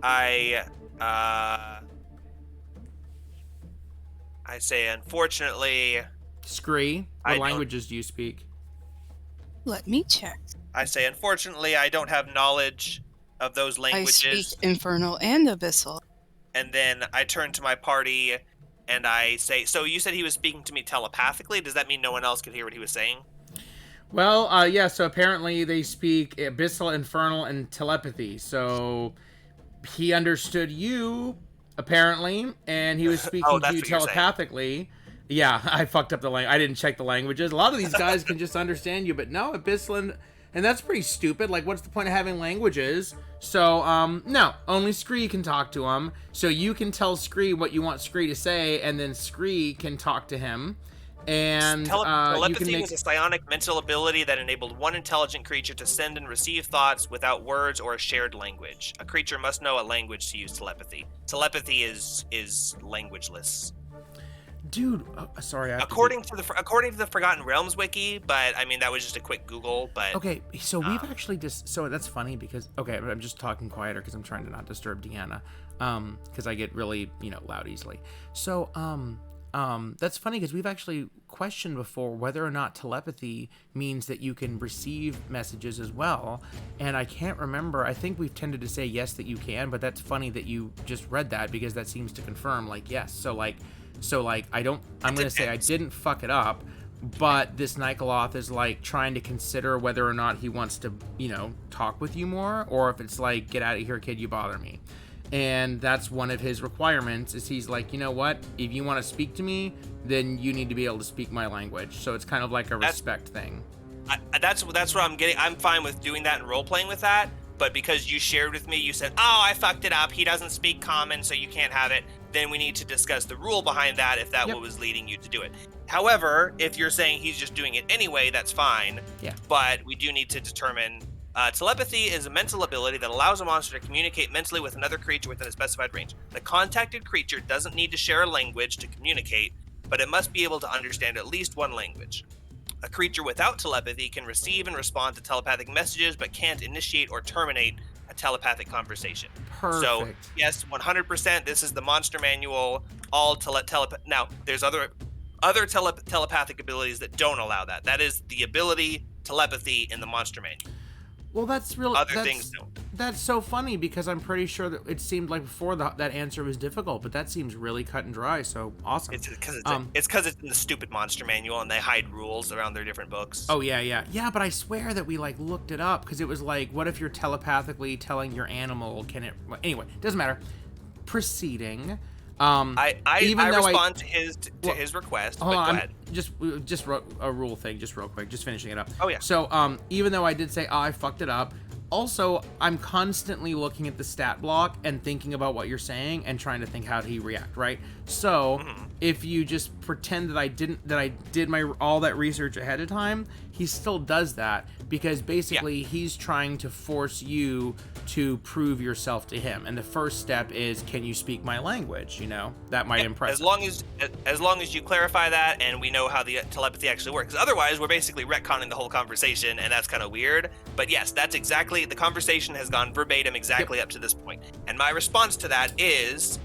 I say, unfortunately... Scree, what languages do you speak? Let me check. I say, unfortunately, I don't have knowledge of those languages. I speak Infernal and Abyssal. And then I turn to my party and I say, so you said he was speaking to me telepathically? Does that mean no one else could hear what he was saying? Well, yeah, so apparently they speak Abyssal, Infernal, and telepathy. So he understood you, apparently, and he was speaking to you telepathically. Yeah, I fucked up the language. I didn't check the languages. A lot of these guys can just understand you, but no, Abyssal, and that's pretty stupid. Like, what's the point of having languages? So, no, only Scree can talk to him. So you can tell Scree what you want Scree to say, and then Scree can talk to him. And telepathy was a psionic mental ability that enabled one intelligent creature to send and receive thoughts without words or a shared language. A creature must know a language to use telepathy. Telepathy is languageless. Dude, sorry. According to the Forgotten Realms wiki, but I mean that was just a quick Google. But okay, so we've actually just so that's funny because I'm just talking quieter because I'm trying to not disturb Deanna, because I get really loud easily. So that's funny because we've actually questioned before whether or not telepathy means that you can receive messages as well, and I can't remember. I think we've tended to say yes that you can, but that's funny that you just read that because that seems to confirm yes. So I'm gonna say I didn't fuck it up, but this Nikoloth is trying to consider whether or not he wants to talk with you more, or if it's get out of here, kid, you bother me. And that's one of his requirements is he's like, you know what, if you want to speak to me, then you need to be able to speak my language. So it's kind of like a respect thing. That's what I'm getting. I'm fine with doing that and role playing with that, but because you shared with me, you said, oh, I fucked it up, he doesn't speak common, so you can't have it, then we need to discuss the rule behind that if that was leading you to do it. However, if you're saying he's just doing it anyway, that's fine. Yeah. But we do need to determine telepathy is a mental ability that allows a monster to communicate mentally with another creature within a specified range. The contacted creature doesn't need to share a language to communicate, but it must be able to understand at least one language. A creature without telepathy can receive and respond to telepathic messages, but can't initiate or terminate a telepathic conversation. Perfect. So yes, 100%. This is the monster manual. All Now, there's other telepathic abilities that don't allow that. That is the ability telepathy in the monster manual. Well, that's really Other things don't. That's so funny because I'm pretty sure that it seemed like before that answer was difficult, but that seems really cut and dry. So awesome. It's because it's in the stupid monster manual and they hide rules around their different books. Oh yeah. But I swear that we like looked it up because it was like, what if you're telepathically telling your animal? Can it? Anyway, doesn't matter. Proceeding. I respond to his request. Hold on, go ahead. Just a rule thing, just real quick, just finishing it up. Oh yeah. So even though I did say I fucked it up, also I'm constantly looking at the stat block and thinking about what you're saying and trying to think how he react, right? So if you just pretend that I did my all that research ahead of time, he still does that because basically he's trying to force you to prove yourself to him, and the first step is, can you speak my language? You know, that might impress him. As long as you clarify that and we know how the telepathy actually works. Otherwise, we're basically retconning the whole conversation, and that's kind of weird. But yes, that's exactly, the conversation has gone verbatim exactly up to this point. And my response to that is,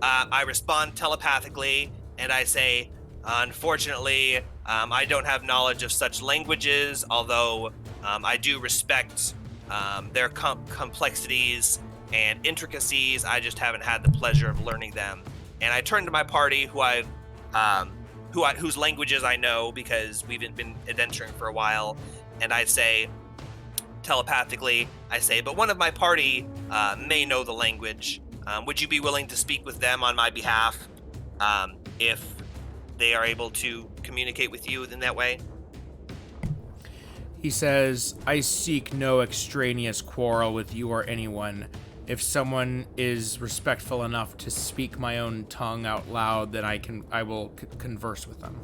I respond telepathically, and I say, unfortunately, I don't have knowledge of such languages, although I do respect their complexities and intricacies. I just haven't had the pleasure of learning them. And I turn to my party, whose languages I know because we've been adventuring for a while, and I say telepathically, but one of my party may know the language. Would you be willing to speak with them on my behalf if they are able to communicate with you in that way? He says, I seek no extraneous quarrel with you or anyone. If someone is respectful enough to speak my own tongue out loud, then I will converse with them.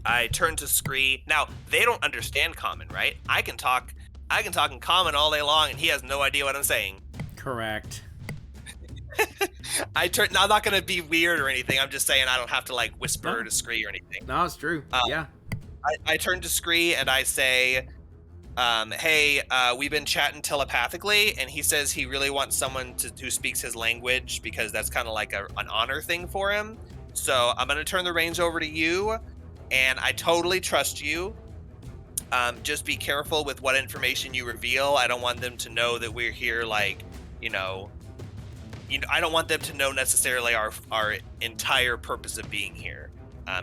I turn to Scree. Now, they don't understand common, right? I can talk in common all day long, and he has no idea what I'm saying. Correct. I'm not going to be weird or anything. I'm just saying I don't have to, like, whisper to Scree or anything. No, it's true. Yeah. I turn to Scree and I say, hey, we've been chatting telepathically, and he says he really wants someone who speaks his language because that's kind of like an honor thing for him. So I'm going to turn the reins over to you, and I totally trust you. Just be careful with what information you reveal. I don't want them to know that we're here, like, I don't want them to know necessarily our entire purpose of being here.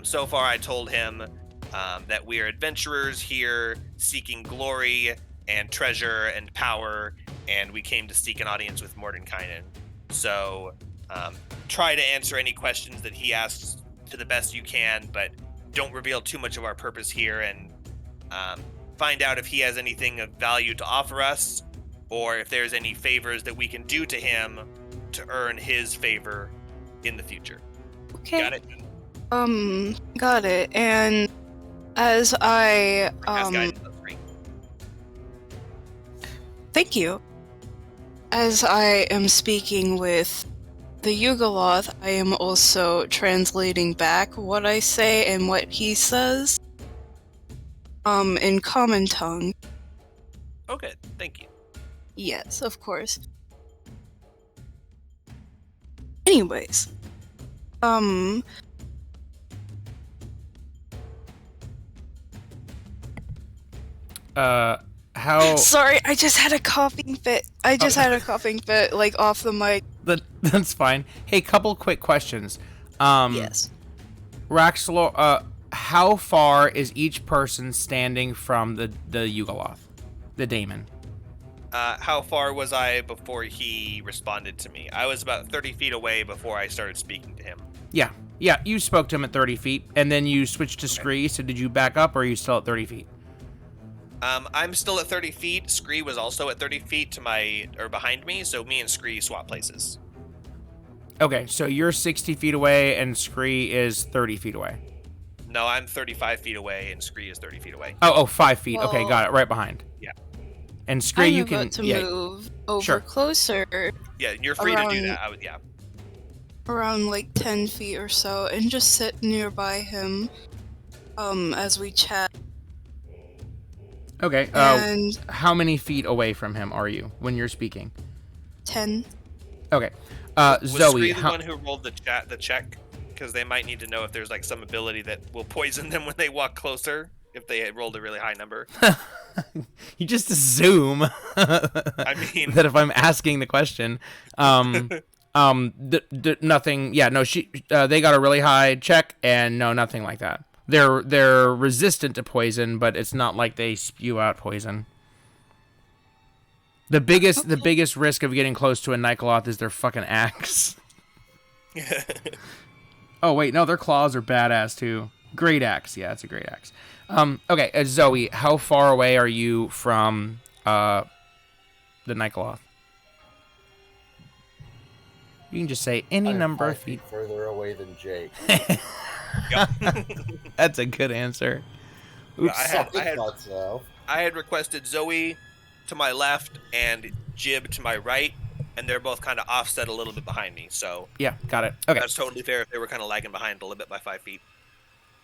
So far, I told him that we are adventurers here seeking glory and treasure and power, and we came to seek an audience with Mordenkainen. So try to answer any questions that he asks to the best you can, but don't reveal too much of our purpose here, and find out if he has anything of value to offer us, or if there's any favors that we can do to him to earn his favor in the future. Okay. Got it? Got it. And as I thank you. As I am speaking with the Yugoloth, I am also translating back what I say and what he says in common tongue. Okay, thank you. Yes, of course. Anyways, how... Sorry, I just had a coughing fit. Like, off the mic. That's fine. Hey, couple quick questions. Yes. Raxlor, how far is each person standing from the Yugoloth, the daemon? How far was I before he responded to me? I was about 30 feet away before I started speaking to him. Yeah, you spoke to him at 30 feet, and then you switched to Scree, so did you back up, or are you still at 30 feet? I'm still at 30 feet. Scree was also at 30 feet behind me, so me and Scree swap places. Okay, so you're 60 feet away, and Scree is 30 feet away. No, I'm 35 feet away, and Scree is 30 feet away. Oh, 5 feet. Well, okay, got it. Right behind. Yeah. And Scree, you can... I'm about to move over closer. Yeah, you're free to do that. Around, like, 10 feet or so, and just sit nearby him, as we chat. Okay. And How many feet away from him are you when you're speaking? 10. Okay. Was Zoe, Scree the one who rolled the check? Because they might need to know if there's like some ability that will poison them when they walk closer. If they had rolled a really high number. You just assume I mean that if I'm asking the question, nothing. Yeah, no. They got a really high check, and no, nothing like that. They're resistant to poison, but it's not like they spew out poison. The biggest risk of getting close to a Nikoloth is their fucking axe. Oh wait, no, their claws are badass too. Great axe, yeah, it's a great axe. Okay, Zoe, how far away are you from the Nikoloth? You can just say any number of feet further away than Jake. That's a good answer. Oops. I had requested Zoe to my left and Jib to my right, and they're both kind of offset a little bit behind me. So yeah, got it. Okay, that's totally fair if they were kind of lagging behind a little bit by 5 feet.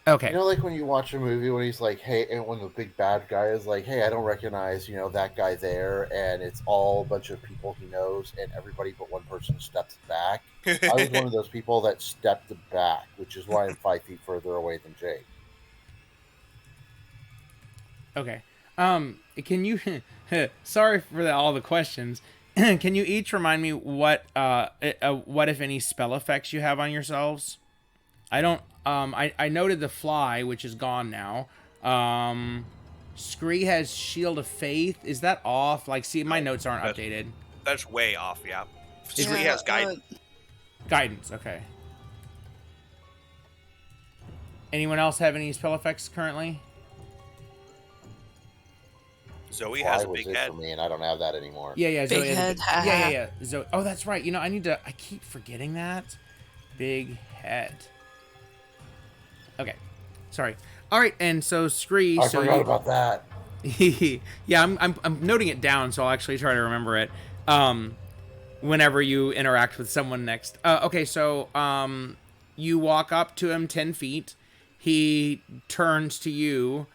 Okay. You know, like when you watch a movie when he's like, hey, and when the big bad guy is like, hey, I don't recognize, that guy there, and it's all a bunch of people he knows, and everybody but one person steps back. I was one of those people that stepped back, which is why I'm 5 feet further away than Jake. Okay. Can you... sorry for all the questions. Can you each remind me what, if any, spell effects you have on yourselves? I don't... I noted the fly, which is gone now. Scree has Shield of Faith. Is that off? Like, see, my notes aren't updated. That's way off, yeah. Scree has Guidance. Guidance, okay. Anyone else have any spell effects currently? Zoe has a big head. For me, and I don't have that anymore. Yeah, Zoe big head. Yeah. Zoe. Oh, that's right. I keep forgetting that. Big head. Okay. Sorry. All right, and so Scree. I forgot about that. Yeah, I'm noting it down, so I'll actually try to remember it. Whenever you interact with someone next. Okay, so you walk up to him 10 feet. He turns to you,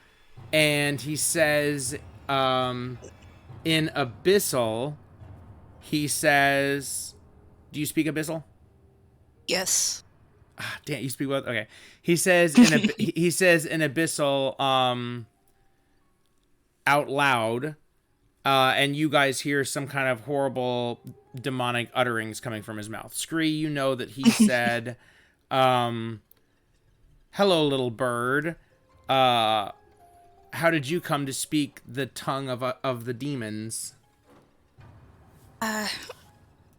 and he says, in Abyssal, he says, "Do you speak Abyssal?" Yes. Ah, damn, you speak both. Okay. He says in he says in Abyssal, out loud, and you guys hear some kind of horrible demonic utterings coming from his mouth. Scree, you know that he said, "Hello, little bird. How did you come to speak the tongue of the demons?"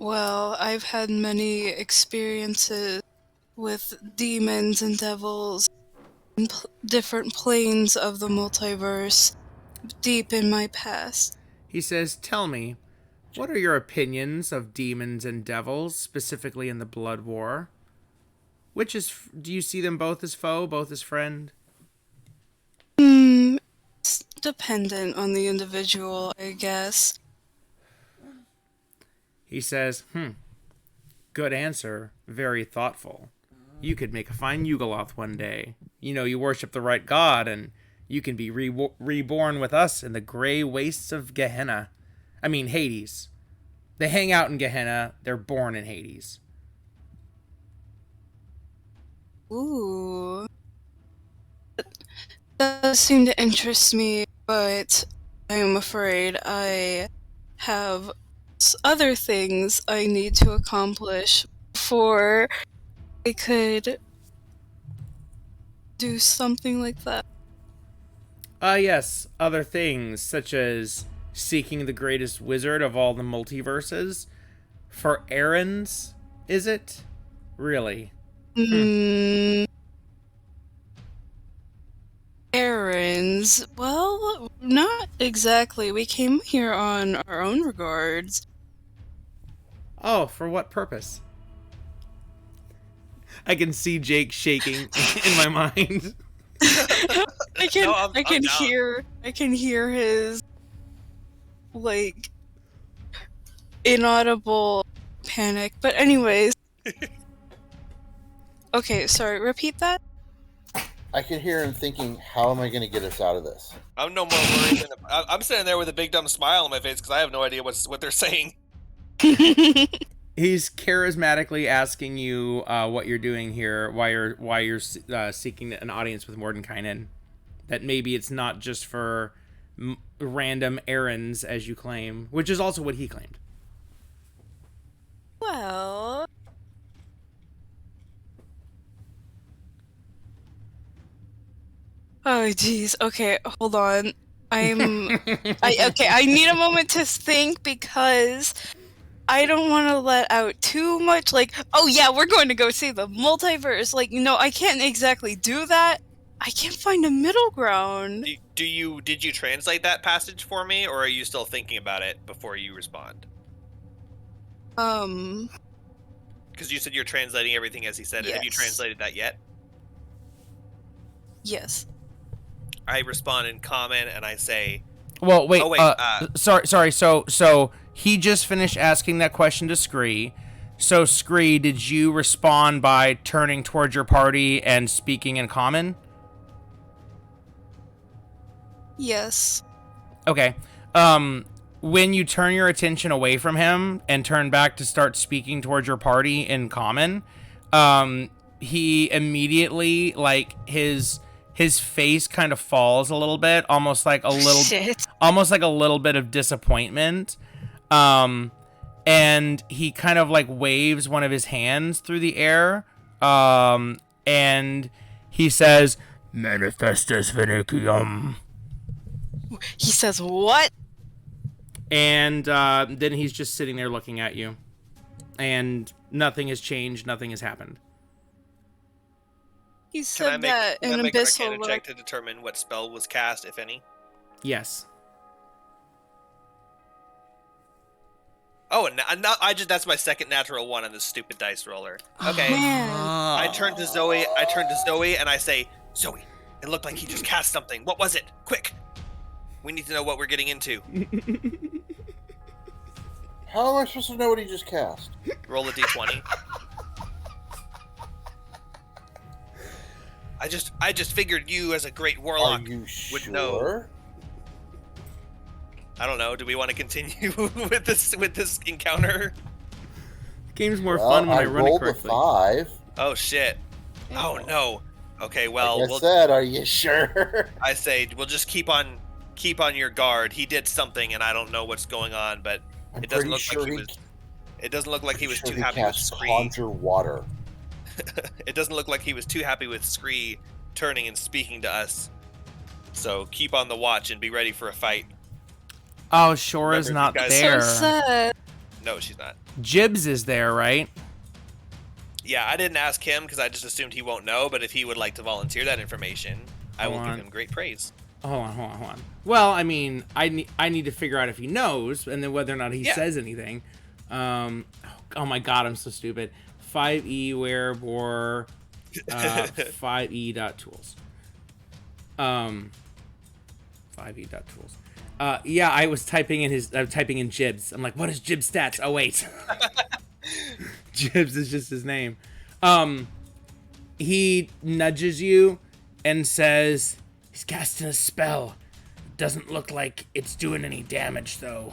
Well, I've had many experiences with demons and devils in different planes of the multiverse deep in my past. He says, "Tell me, what are your opinions of demons and devils, specifically in the Blood War? Do you see them both as foe, both as friend?" It's dependent on the individual, I guess. He says, good answer, very thoughtful. You could make a fine Yugoloth one day. You worship the right god, and you can be reborn with us in the gray wastes of Gehenna. I mean, Hades. They hang out in Gehenna, they're born in Hades. Ooh. That does seem to interest me, but I am afraid I have other things I need to accomplish before I could do something like that. Yes, other things, such as seeking the greatest wizard of all the multiverses. For errands, is it? Really? Errands? Well, not exactly. We came here on our own regards. Oh, for what purpose? I can see Jake shaking in my mind. I can hear his like inaudible panic. But anyways. Okay, sorry, repeat that? I can hear him thinking, how am I going to get us out of this? I'm no more worried than I'm sitting there with a big dumb smile on my face because I have no idea what they're saying. He's charismatically asking you what you're doing here, why you're seeking an audience with Mordenkainen. That maybe it's not just for random errands, as you claim, which is also what he claimed. Well... Oh, geez. Okay, hold on. I need a moment to think because I don't want to let out too much, like, oh yeah, we're going to go see the multiverse. Like, I can't exactly do that. I can't find a middle ground. Did you translate that passage for me, or are you still thinking about it before you respond? Because you said you're translating everything as he said it. Yes. Have you translated that yet? Yes. I respond in common and I say, well, wait. Oh, wait. Sorry. So he just finished asking that question to Scree. So Scree, did you respond by turning towards your party and speaking in common? Yes. Okay. When you turn your attention away from him and turn back to start speaking towards your party in common, he immediately, like, his face kind of falls a little bit, almost like a little bit of disappointment. And he kind of like waves one of his hands through the air. And he says, "Manifestus Vinicium." He says what? And then he's just sitting there looking at you. And nothing has changed. Nothing has happened. He said that an abyssal Arcana check to determine what spell was cast, if any? Yes. Oh, and that's my second natural one on this stupid dice roller. Okay. Man. I turn to Zoe and I say, Zoe, it looked like he just cast something. What was it? Quick. We need to know what we're getting into. How am I supposed to know what he just cast? Roll a d20. I just figured you as a great warlock would know. I don't know. Do we want to continue with this encounter? The game's more fun when I run it correctly. I rolled a 5. Oh shit. Oh no. Okay, well, like I said, are you sure? I say we'll just keep on your guard. He did something, and I don't know what's going on, but it doesn't look like he was too happy with Scree. Conjure water. It doesn't look like he was too happy with Scree turning and speaking to us. So keep on the watch and be ready for a fight. Oh, Shora's not there. So sad. No, she's not. Jibs is there, right? Yeah, I didn't ask him because I just assumed he won't know, but if he would like to volunteer that information, I will give him great praise. Hold on. Well, I mean, I need to figure out if he knows, and then whether or not he says anything. Oh my god, I'm so stupid. 5e werebore 5e.tools. 5e.tools. Yeah, I was typing in Jibs. I'm like, what is Jibs stats? Oh wait. Jibs is just his name. He nudges you and says, he's casting a spell. Doesn't look like it's doing any damage though.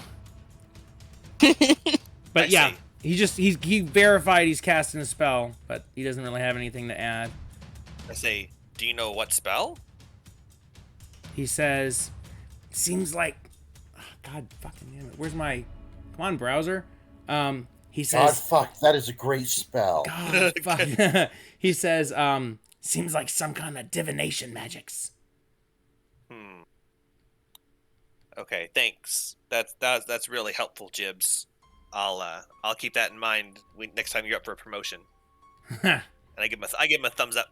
But yeah, he verified he's casting a spell, but he doesn't really have anything to add. I say, do you know what spell? He says, seems like, God fucking damn it. Where's my, come on, browser. He says, God fuck, that is a great spell. God fuck. He says, seems like some kind of divination magics. Okay, thanks. That's really helpful, Jibs. I'll keep that in mind next time you're up for a promotion. And I give him a thumbs up.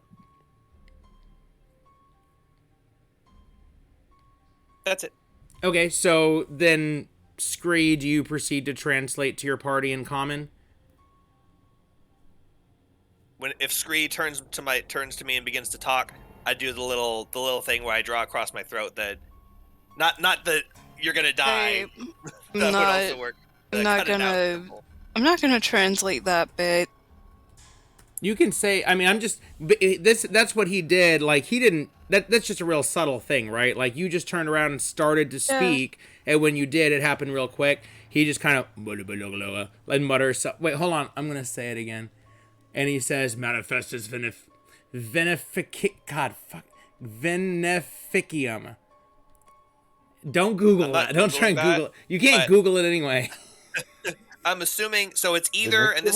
That's it. Okay, so then, Scree, do you proceed to translate to your party in common? If Scree turns to me and begins to talk, I do the little thing where I draw across my throat that not that you're gonna die. That would also work. I'm not gonna translate that bit. You can say, I mean, I'm just that's what he did. Like he didn't that's just a real subtle thing, right? Like you just turned around and started to Yeah. speak, and when you did, it happened real quick. He just kind of like mutters. Wait, hold on. I'm gonna say it again. And he says, "Manifestus veneficium." Don't Google that. Don't try and Google it. You can't Google it anyway. I'm assuming so. It's either, and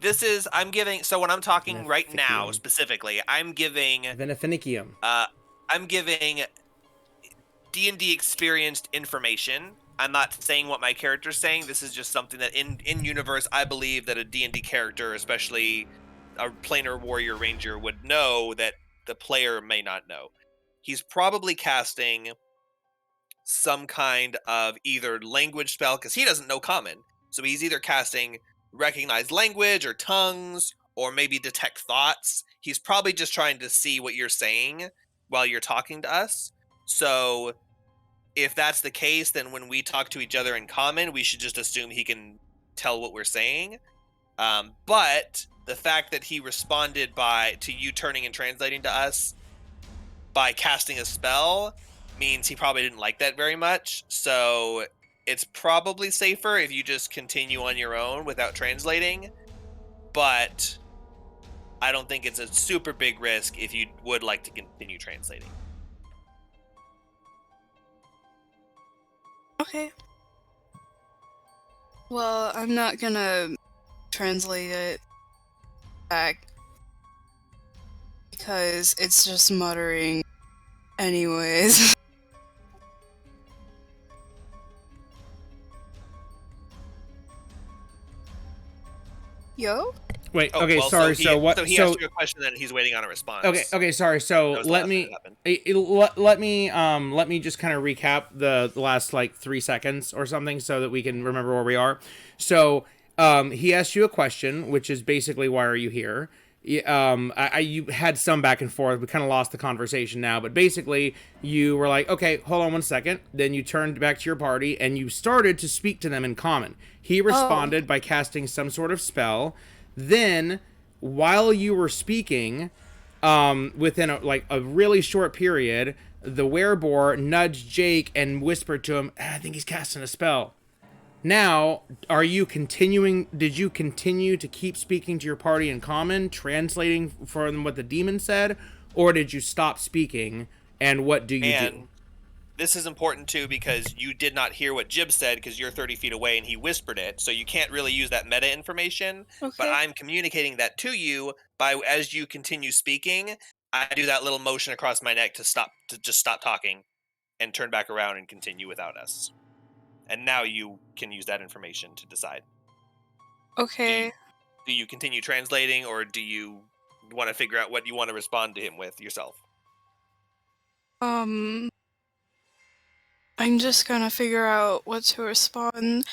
this is I'm giving. So when I'm talking right now specifically, I'm giving Venefinicium. I'm giving D&D experienced information. I'm not saying what my character's saying. This is just something that in universe I believe that a D&D character, especially a planar warrior ranger, would know that the player may not know. He's probably casting some kind of either language spell, because he doesn't know common. So he's either casting recognize language or tongues, or maybe detect thoughts. He's probably just trying to see what you're saying while you're talking to us. So if that's the case, then when we talk to each other in common, we should just assume he can tell what we're saying. But the fact that he responded to you turning and translating to us by casting a spell means he probably didn't like that very much. So it's probably safer if you just continue on your own without translating. But I don't think it's a super big risk if you would like to continue translating. Okay. Well, I'm not gonna translate it back because it's just muttering anyways. Yo? Wait, okay, well, sorry. So what? So he asked you a question, and he's waiting on a response. Okay, sorry. So let me let me just kind of recap the last like 3 seconds or something so that we can remember where we are. So he asked you a question, which is basically why are you here? You had some back and forth. We kind of lost the conversation now, but basically you were like, okay, hold on 1 second. Then you turned back to your party and you started to speak to them in common. He responded by casting some sort of spell. Then, while you were speaking, within a really short period, the werebore nudged Jake and whispered to him, I think he's casting a spell. Now, did you continue to keep speaking to your party in common, translating for them what the demon said, or did you stop speaking, and what do you do? This is important too because you did not hear what Jib said because you're 30 feet away and he whispered it, so you can't really use that meta information. Okay. But I'm communicating that to you as you continue speaking. I do that little motion across my neck to just stop talking and turn back around and continue without us. And now you can use that information to decide. Okay. Do you continue translating, or do you want to figure out what you want to respond to him with yourself? I'm just gonna figure out what to respond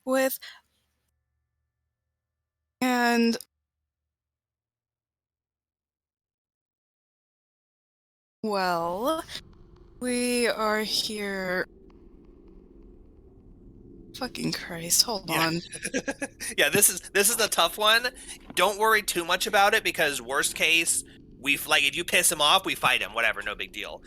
with. And well, we are here. Fucking Christ, hold on. Yeah, this is a tough one. Don't worry too much about it because worst case, if you piss him off, we fight him, whatever, no big deal.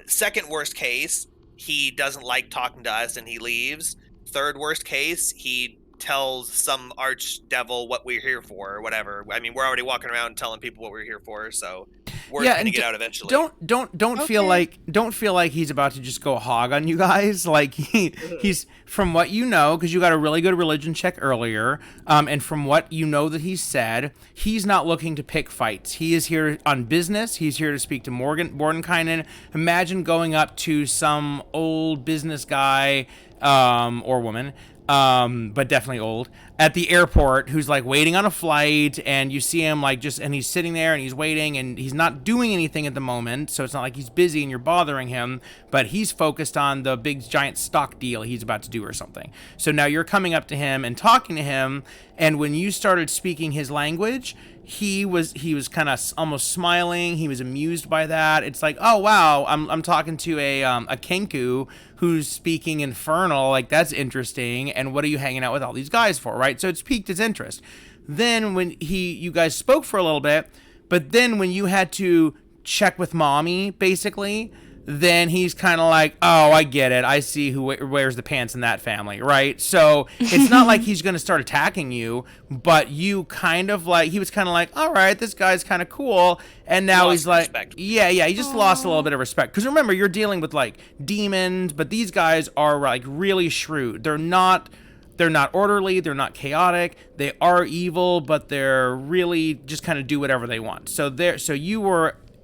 Second worst case, he doesn't like talking to us and he leaves. Third worst case, he tells some archdevil what we're here for or whatever. I mean, we're already walking around telling people what we're here for, so we're gonna get out eventually. Don't feel like he's about to just go hog on you guys. Like he's from what you know, because you got a really good religion check earlier, and from what you know that he's said, he's not looking to pick fights. He is here on business. He's here to speak to Mordenkainen. Imagine going up to some old business guy or woman, but definitely old, at the airport, who's like waiting on a flight, and you see him and he's sitting there and he's waiting and he's not doing anything at the moment, so it's not like he's busy and you're bothering him, but he's focused on the big giant stock deal he's about to do or something. So now you're coming up to him and talking to him, and when you started speaking his language, he was kind of almost smiling. He was amused by that. It's like, oh wow, I'm talking to a Kenku who's speaking Infernal. Like, that's interesting. And what are you hanging out with all these guys for, right? So it's piqued his interest. then when you guys spoke for a little bit, but then when you had to check with mommy, basically, then he's kind of like, oh, I get it. I see who wears the pants in that family, right? So it's not like he's going to start attacking you, but you kind of like, he was kind of like, all right, this guy's kind of cool. And now he's like, respect. Yeah, he just lost a little bit of respect. Because remember, you're dealing with like demons, but these guys are like really shrewd. They're not orderly, they're not chaotic, they are evil, but they're really just kind of do whatever they want. So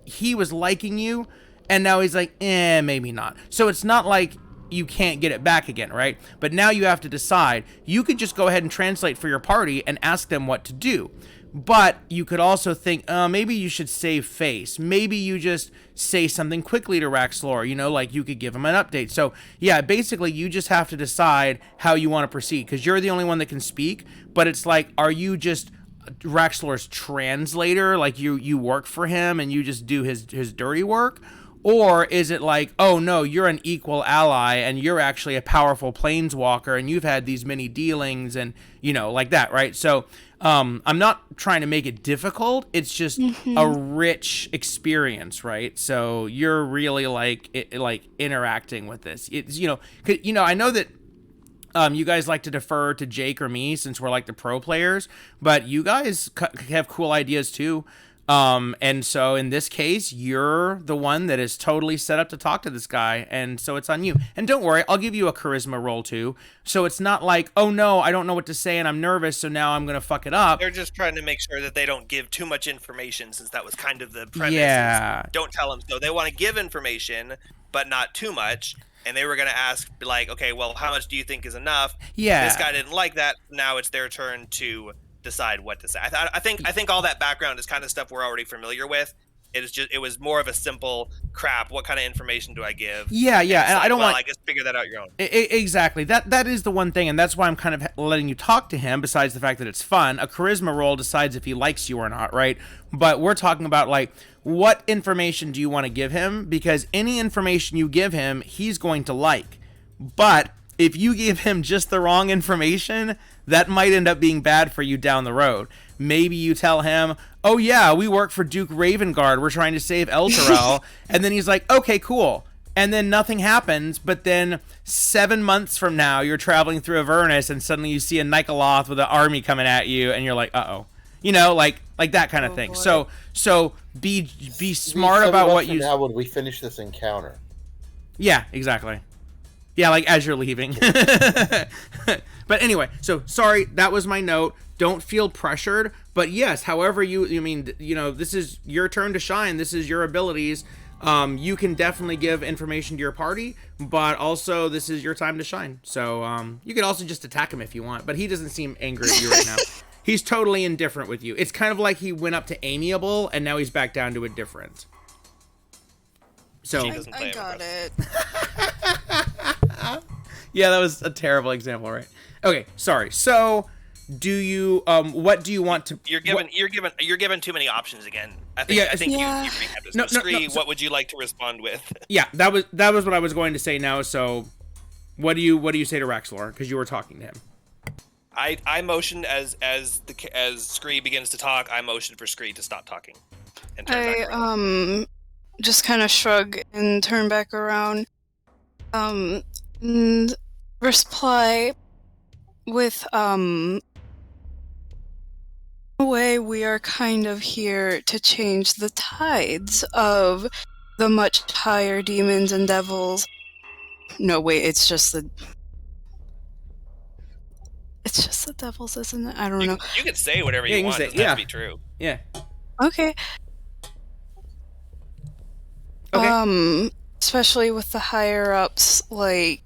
he was liking you, and now he's like, maybe not. So it's not like you can't get it back again, right? But now you have to decide. You could just go ahead and translate for your party and ask them what to do. But you could also think, maybe you should save face. Maybe you just say something quickly to Raxlor, like you could give him an update. So yeah, basically you just have to decide how you want to proceed, because you're the only one that can speak. But it's like, are you just Raxlor's translator? Like you work for him and you just do his dirty work? Or is it like, oh no, you're an equal ally and you're actually a powerful planeswalker and you've had these many dealings and, like that, right? So I'm not trying to make it difficult. It's just a rich experience, right? So you're really like interacting with this. It's, I know that you guys like to defer to Jake or me since we're like the pro players, but you guys have cool ideas too. And so in this case, you're the one that is totally set up to talk to this guy. And so it's on you. And don't worry, I'll give you a charisma roll too. So it's not like, oh no, I don't know what to say and I'm nervous, so now I'm going to fuck it up. They're just trying to make sure that they don't give too much information, since that was kind of the premise. Yeah. Don't tell them. So they want to give information, but not too much. And they were going to ask, like, okay, well, how much do you think is enough? Yeah. This guy didn't like that. Now it's their turn to decide what to say. I think all that background is kind of stuff we're already familiar with. It was more of a simple crap. What kind of information do I give? Yeah. And I don't want. I guess figure that out your own. Exactly. That is the one thing, and that's why I'm kind of letting you talk to him. Besides the fact that it's fun, a charisma roll decides if he likes you or not, right? But we're talking about like, what information do you want to give him? Because any information you give him, he's going to like. But if you give him just the wrong information, that might end up being bad for you down the road. Maybe you tell him, oh yeah, we work for Duke Ravengard, we're trying to save Elturel, and then he's like, okay, cool. And then nothing happens, but then 7 months from now, you're traveling through Avernus, and suddenly you see a Nikoloth with an army coming at you, and you're like, uh-oh. Like that kind of thing. Boy. So be smart about what you... How would we finish this encounter? Yeah, exactly. Yeah, like as you're leaving. But anyway, so sorry, that was my note. Don't feel pressured. But yes, however this is your turn to shine. This is your abilities. You can definitely give information to your party, but also this is your time to shine. So you could also just attack him if you want, but he doesn't seem angry at you right now. He's totally indifferent with you. It's kind of like he went up to amiable and now he's back down to indifferent. So I got it. Yeah, that was a terrible example, right? Okay, sorry. So, do you what do you want to? You're given too many options again. I think you recap this. No, Scree, what would you like to respond with? Yeah, that was what I was going to say now. So, what do you say to Raxlor? Because you were talking to him. I motioned as Scree begins to talk. I motioned for Scree to stop talking. And turn back around. Just kind of shrug and turn back around. And reply with in a way, we are kind of here to change the tides of the much higher demons and devils. No, wait, it's just the devils, isn't it? I don't know. You can say whatever you want. It doesn't have to be true. Yeah. Okay. Okay. Especially with the higher ups, like.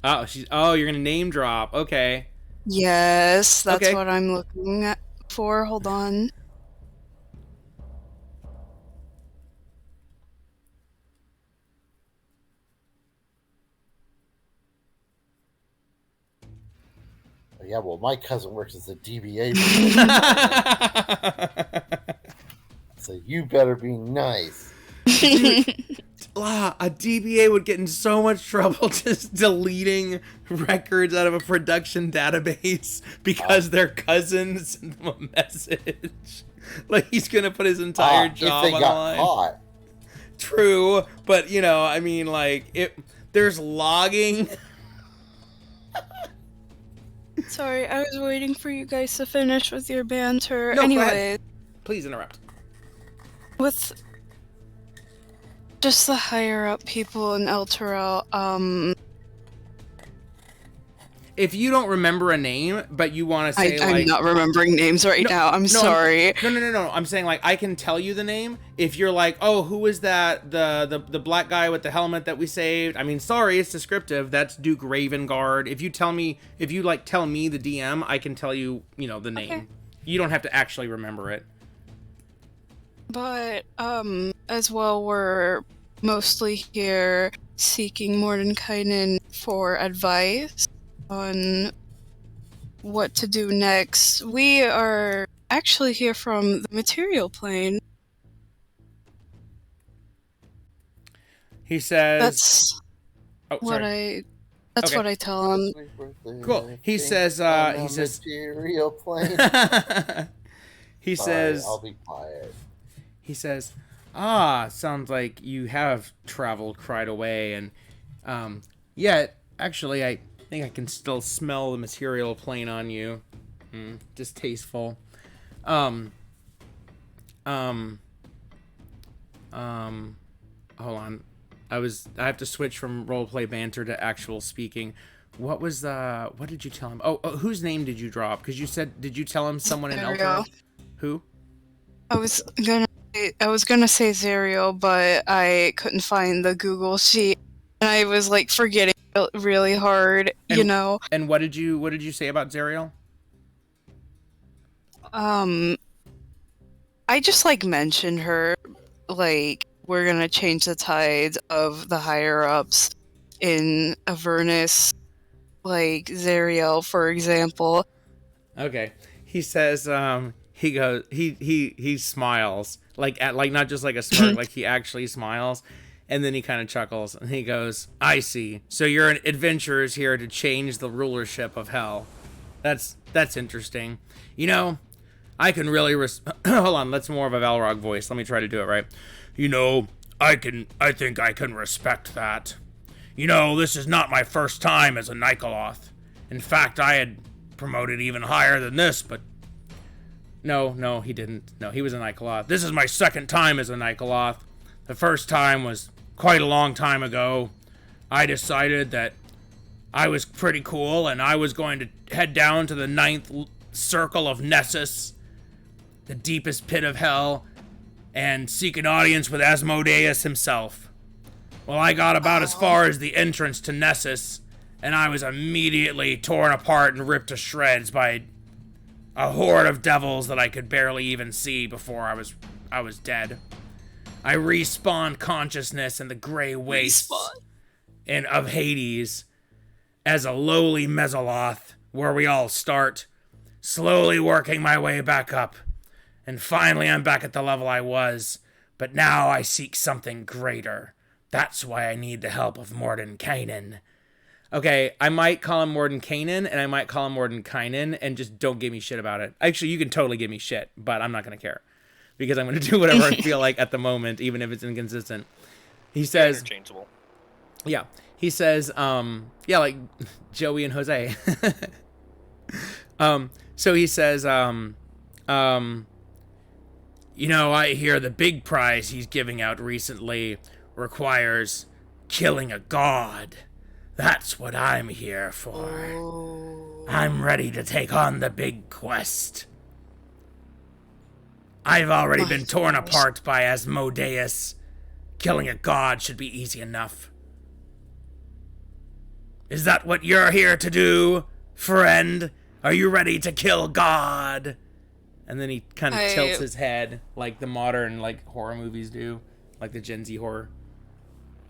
You're gonna name drop. Okay. Yes, that's okay. what I'm looking for. Hold on. Yeah, well, my cousin works as a DBA. So you better be nice. a DBA would get in so much trouble just deleting records out of a production database because their cousins sent them a message. Like, he's gonna put his entire job if they on got the line. caught. True, but I mean, like, there's logging. Sorry, I was waiting for you guys to finish with your banter. No, go anyway, ahead. Please interrupt. with just the higher up people in El Terrell, If you don't remember a name, but you want to say, I'm not remembering names right now. I'm sorry. No. I'm saying, like, I can tell you the name. If you're like, oh, who is that? The black guy with the helmet that we saved? I mean, sorry, it's descriptive. That's Duke Ravengard. If you tell me the DM, I can tell you, the name. Okay. You don't have to actually remember it. But, as well, we're mostly here seeking Mordenkainen for advice on what to do next. We are actually here from the material plane. He says... That's what I tell him. Cool. He says, material plane. He says, I'll be quiet. He says, sounds like you have traveled quite a way, and, yet, actually, I think I can still smell the material plane on you. Distasteful. Hold on. I have to switch from roleplay banter to actual speaking. What did you tell him? Oh, whose name did you drop? Because did you tell him someone in Elter? Who? I was gonna say Zerial, but I couldn't find the Google sheet, and I was like forgetting really hard, And what did you say about Zerial? I just mentioned her, we're gonna change the tides of the higher ups in Avernus, Zerial, for example. Okay. He says, he goes, he smiles, not just like a smirk, like he actually smiles, and then he kind of chuckles, and he goes, I see. So you're an adventurers here to change the rulership of hell. That's interesting. I can really hold on, that's more of a Valrog voice. Let me try to do it right. I think I can respect that. This is not my first time as a Nikoloth. In fact, I had promoted even higher than this, but no, he didn't. No, he was a Nikoloth. This is my second time as a Nikoloth. The first time was quite a long time ago. I decided that I was pretty cool, and I was going to head down to the 9th circle of Nessus, the deepest pit of hell, and seek an audience with Asmodeus himself. Well, I got about as far as the entrance to Nessus, and I was immediately torn apart and ripped to shreds by a horde of devils that I could barely even see before I was dead. I respawned consciousness in the gray wastes of Hades as a lowly Mesoloth, where we all start, slowly working my way back up. And finally I'm back at the level I was, but now I seek something greater. That's why I need the help of Mordenkainen. Okay, I might call him Mordenkainen, and I might call him Mordenkainen, and just don't give me shit about it. Actually, you can totally give me shit, but I'm not going to care. Because I'm going to do whatever I feel like at the moment, even if it's inconsistent. He says... Interchangeable. Yeah. He says, like Joey and Jose. So he says, I hear the big prize he's giving out recently requires killing a god. That's what I'm here for. Oh. I'm ready to take on the big quest. I've already been torn apart by Asmodeus. Killing a god should be easy enough. Is that what you're here to do, friend? Are you ready to kill God? And then he kind of tilts his head like the modern horror movies do, like the Gen Z horror.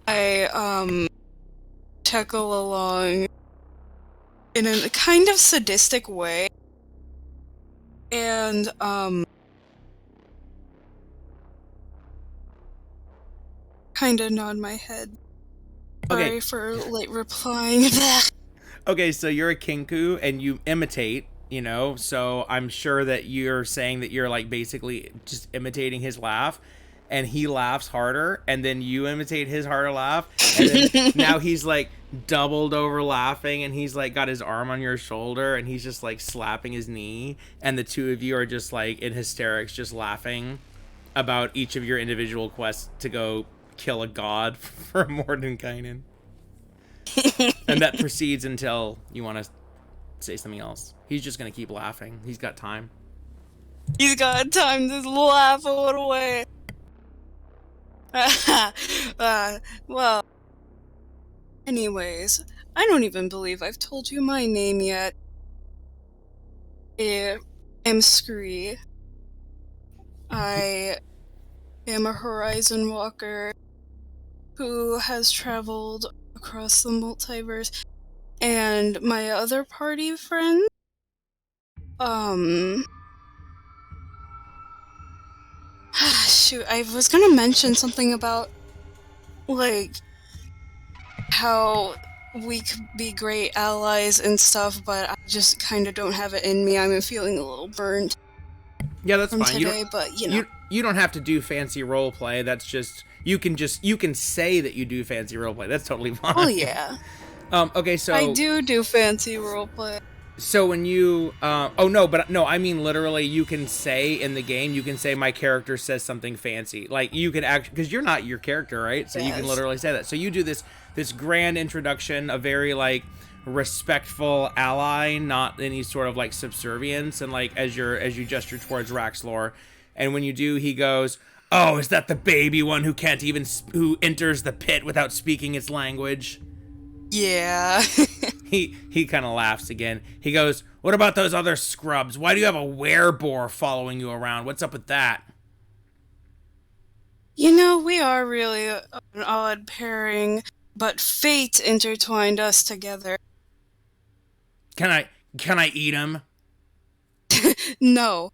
I chuckle along in a kind of sadistic way, and kind kind of nod my head. Okay. Sorry for late replying that. Okay, so you're a kinku and you imitate, so I'm sure that you're saying that you're like basically just imitating his laugh, and he laughs harder, and then you imitate his harder laugh, and then now he's like doubled over laughing, and he's like got his arm on your shoulder, and he's just like slapping his knee, and the two of you are just like in hysterics, just laughing about each of your individual quests to go kill a god for Mordenkainen. And that proceeds until you want to say something else. He's just going to keep laughing. He's got time. He's got time to laugh all the way. Well, anyways, I don't even believe I've told you my name yet. I am Scree. I am a horizon walker who has traveled across the multiverse, and my other party friend, shoot, I was gonna mention something about, like, how we could be great allies and stuff, but I just kind of don't have it in me. I'm feeling a little burnt. Yeah, that's fine. Today, but you don't have to do fancy role play. That's just you can say that you do fancy role play. That's totally fine. Oh yeah. Okay, so I do fancy role play. So when you I mean literally you can say in the game, you can say my character says something fancy. Like you can actually, because you're not your character, right? So yes. You can literally say that. So you do this grand introduction, a very like respectful ally, not any sort of like subservience, and like as you gesture towards Raxlor, and when you do, he goes, "Oh, is that the baby one who enters the pit without speaking its language?" Yeah. He kind of laughs again. He goes, "What about those other scrubs? Why do you have a wereboar following you around? What's up with that?" We are really an odd pairing, but fate intertwined us together. Can I eat him? No.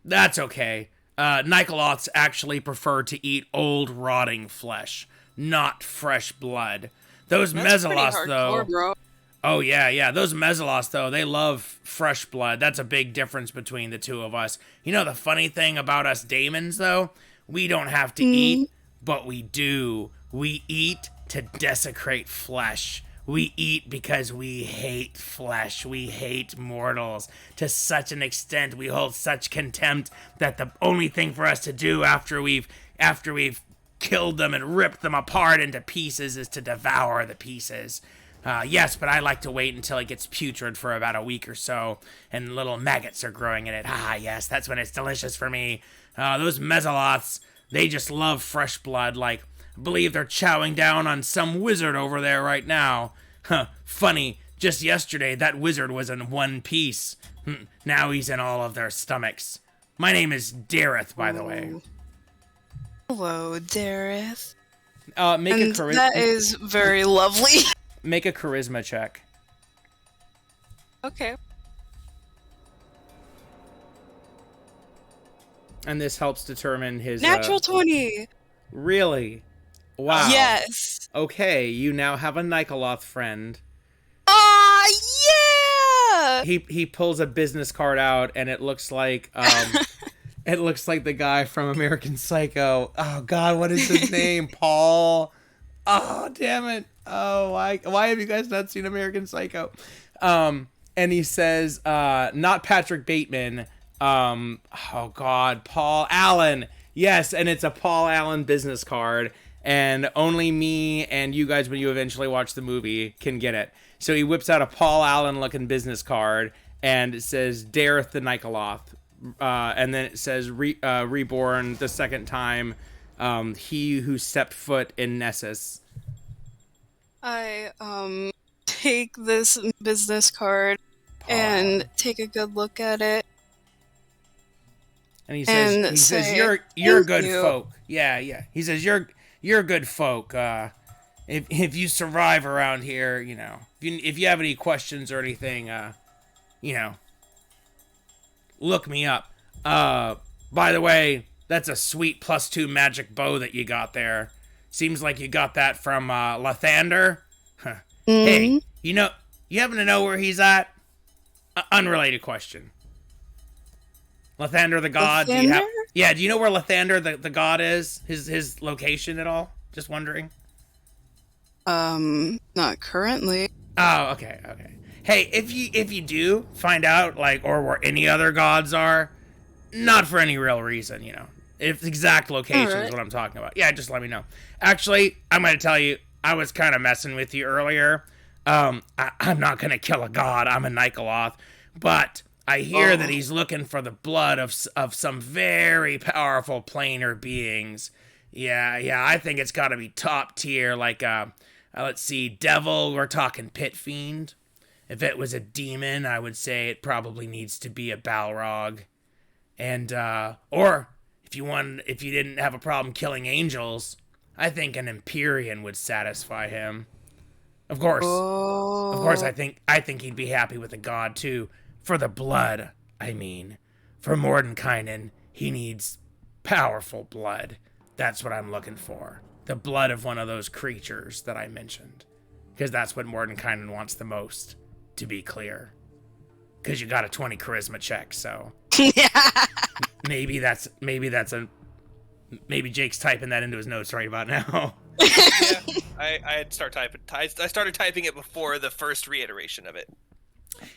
That's okay. Nikoloths actually prefer to eat old rotting flesh, not fresh blood. Those Mezzaloths, though. Bro. Oh, yeah. Those Mezzaloths, though, they love fresh blood. That's a big difference between the two of us. You know the funny thing about us Daemons, though? We don't have to eat, but we do. We eat to desecrate flesh. We eat because we hate flesh. We hate mortals. To such an extent, we hold such contempt that the only thing for us to do after we've killed them and ripped them apart into pieces is to devour the pieces. Yes, but I like to wait until it gets putrid for about a week or so, and little maggots are growing in it. Ah, yes, that's when it's delicious for me. Those Mezzaloths, they just love fresh blood, like, I believe they're chowing down on some wizard over there right now. Funny, just yesterday that wizard was in one piece. Now he's in all of their stomachs. My name is Dareth, by the way. Hello, Dareth. That is very lovely. Make a charisma check. Okay. And this helps determine his... Natural 20! Really? Wow. Yes. Okay, you now have a Nikoloth friend. Ah, yeah! He pulls a business card out, and it looks like... it looks like the guy from American Psycho. Oh, God, what is his name? Paul. Oh, damn it. Oh, why have you guys not seen American Psycho? And he says, not Patrick Bateman. Oh, God, Paul Allen. Yes, and it's a Paul Allen business card. And only me and you guys, when you eventually watch the movie, can get it. So he whips out a Paul Allen-looking business card, and it says, Dareth the Nikoloth. And then it says, reborn the second time, he who stepped foot in Nessus. I, take this business card and take a good look at it. And he says, you're good folk. Yeah. He says, you're good folk. If you survive around here, if you have any questions or anything, look me up. By the way, that's a sweet +2 magic bow that you got there. Seems like you got that from Lathander. Huh. Mm-hmm. Hey, you happen to know where he's at? Unrelated question. Lathander the god. Do Lathander? Do you know where Lathander the god is? His location at all? Just wondering. Not currently. Oh, okay. Hey, if you do find out, like, or where any other gods are, not for any real reason, if exact location is what I'm talking about, yeah, just let me know. Actually, I'm gonna tell you, I was kind of messing with you earlier. I'm not gonna kill a god. I'm a Nikoloth, but I hear that he's looking for the blood of some very powerful planar beings. Yeah, I think it's got to be top tier, like let's see, devil. We're talking pit fiend. If it was a demon, I would say it probably needs to be a Balrog. And or if you didn't have a problem killing angels, I think an Empyrean would satisfy him. Of course, I think he'd be happy with a god too. For the blood, I mean, for Mordenkainen, he needs powerful blood. That's what I'm looking for. The blood of one of those creatures that I mentioned, because that's what Mordenkainen wants the most. To be clear, because you got a 20 charisma check, so maybe Jake's typing that into his notes right about now. Yeah, I started typing it before the first reiteration of it.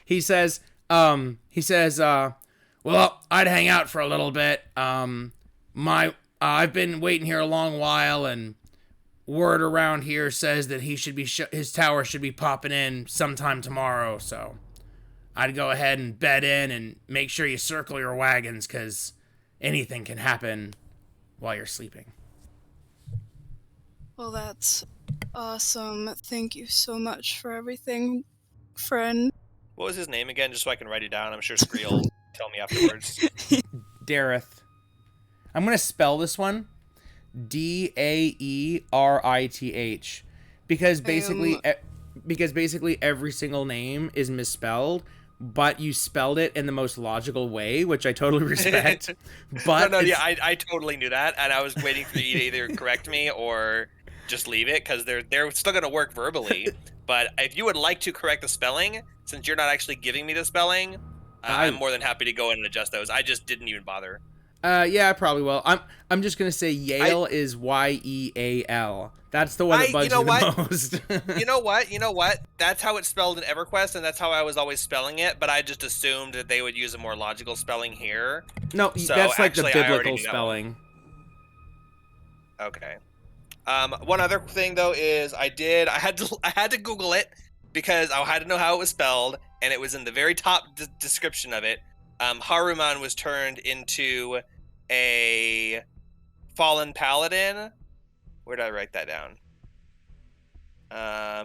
He says, well, I'd hang out for a little bit. I've been waiting here a long while, and word around here says that his tower should be popping in sometime tomorrow, so I'd go ahead and bed in and make sure you circle your wagons, because anything can happen while you're sleeping. Well, that's awesome. Thank you so much for everything, friend. What was his name again, just so I can write it down? I'm sure Scree will tell me afterwards. Dareth. I'm going to spell this one Daerith, because basically every single name is misspelled, but you spelled it in the most logical way, which I totally respect. But I totally knew that, and I was waiting for you to either correct me or just leave it, because they're still going to work verbally. But if you would like to correct the spelling, since you're not actually giving me the spelling, I'm more than happy to go in and adjust those. I just didn't even bother. Yeah, I probably will. I'm just gonna say Yale is Yeal. That's the one that bugs me the most. You know what? That's how it's spelled in EverQuest, and that's how I was always spelling it. But I just assumed that they would use a more logical spelling here. No, so that's like the biblical spelling. Okay. One other thing though is I had to Google it, because I had to know how it was spelled, and it was in the very top description of it. Haruman was turned into a fallen paladin. Where did I write that down?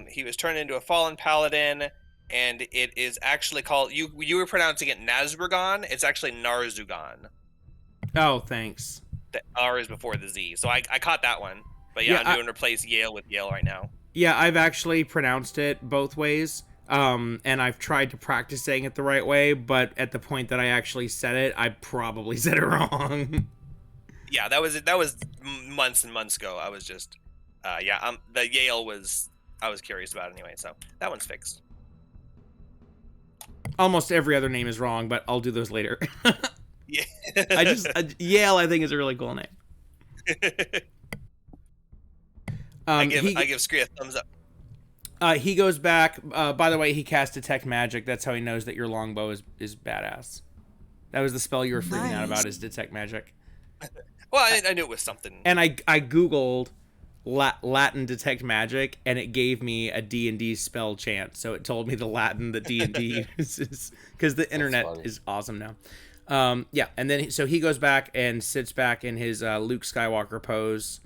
He was turned into a fallen paladin, and it is actually called, you were pronouncing it Nazrugan. It's actually Narzugan. Oh, thanks. The R is before the Z, so I caught that one. But yeah, I'm doing replace Yale with Yale right now. Yeah, I've actually pronounced it both ways. And I've tried to practice saying it the right way, but at the point that I actually said it, I probably said it wrong. Yeah, that was months and months ago. I was just, the Yale was, I was curious about it anyway, so that one's fixed. Almost every other name is wrong, but I'll do those later. Yeah. Yale, I think, is a really cool name. I give Scree a thumbs up. He goes back. By the way, he cast Detect Magic. That's how he knows that your longbow is badass. That was the spell you were freaking out about, is Detect Magic. Well, I knew it was something. And I Googled Latin Detect Magic, and it gave me a D&D spell chant. So it told me the Latin that D&D is, because the internet is awesome now. Yeah, and then so he goes back and sits back in his Luke Skywalker pose,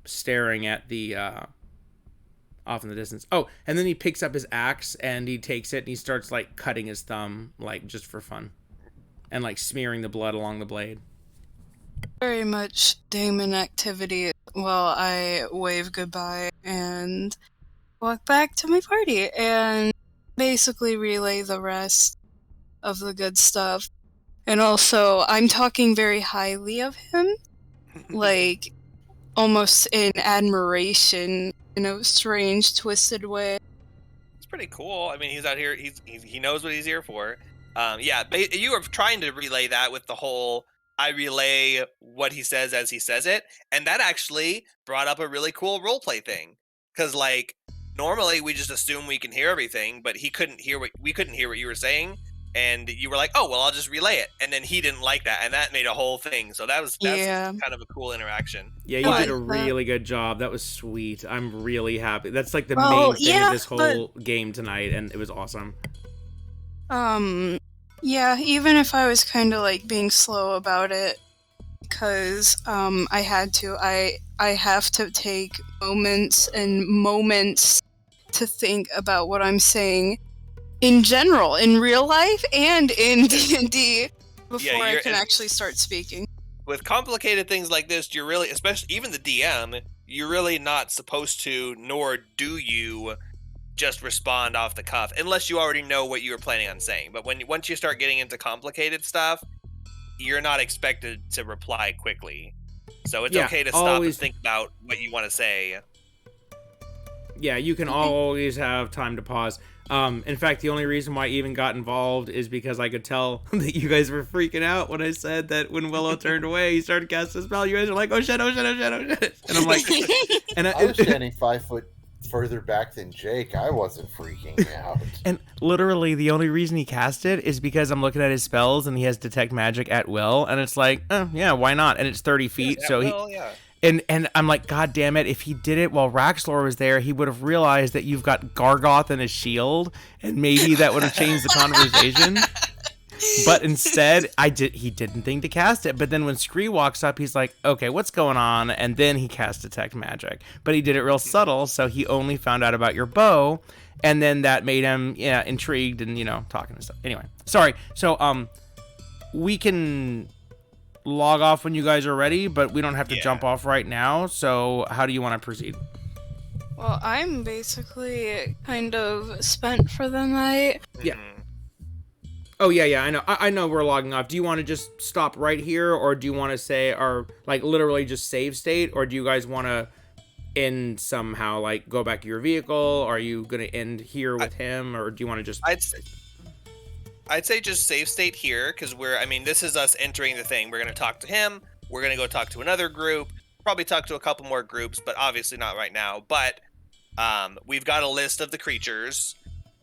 staring at the off in the distance. Oh, and then he picks up his axe and he takes it and he starts like cutting his thumb, like just for fun, and like smearing the blood along the blade. Very much Damon activity. Well, I wave goodbye and walk back to my party and basically relay the rest of the good stuff. And also, I'm talking very highly of him. Like, almost in admiration in a strange, twisted way. It's pretty cool. I mean, he's out here. He knows what he's here for. Yeah, you were trying to relay that with the whole I relay what he says as he says it, and that actually brought up a really cool roleplay thing. Because like normally we just assume we can hear everything, but we couldn't hear what you were saying, and you were like, "Oh well, I'll just relay it," and then he didn't like that, and that made a whole thing. So that's kind of a cool interaction. Yeah, you did a really good job. That was sweet. I'm really happy. That's like the main thing of this whole game tonight, and it was awesome. Yeah, even if I was kind of like being slow about it, because I had to. I have to take moments to think about what I'm saying in general, in real life and in D&D, before I can actually start speaking. With complicated things like this, you're really, especially even the DM, you're really not supposed to, nor do you just respond off the cuff, unless you already know what you were planning on saying. But once you start getting into complicated stuff, you're not expected to reply quickly. So it's okay to stop and think about what you want to say. Yeah, you can always have time to pause. In fact, the only reason why I even got involved is because I could tell that you guys were freaking out when I said that when Willow turned away, he started casting a spell. You guys are like, oh shit, oh shit, oh shit, oh shit. And I'm like... and I was standing 5 foot further back than Jake. I wasn't freaking out. And literally, the only reason he cast it is because I'm looking at his spells and he has Detect Magic at will. And it's like, oh, yeah, why not? And it's 30 feet, so And I'm like, God damn it, if he did it while Raxlor was there, he would have realized that you've got Gargoth and a shield, and maybe that would have changed the conversation. But instead, he didn't think to cast it. But then when Scree walks up, he's like, okay, what's going on? And then he cast Detect Magic. But he did it real subtle, so he only found out about your bow, and then that made him, intrigued and, talking and stuff. Anyway, sorry. So, we can log off when you guys are ready, but we don't have to jump off right now. So how do you want to proceed? Well, I'm basically kind of spent for the night. Yeah. Oh yeah, I know we're logging off. Do you want to just stop right here, or do you want to say, or like literally just save state, or do you guys want to end somehow, like go back to your vehicle? Are you gonna end here with him, or do you want to just... I'd say just save state here, because this is us entering the thing. We're going to talk to him. We're going to go talk to another group. Probably talk to a couple more groups, but obviously not right now. But we've got a list of the creatures.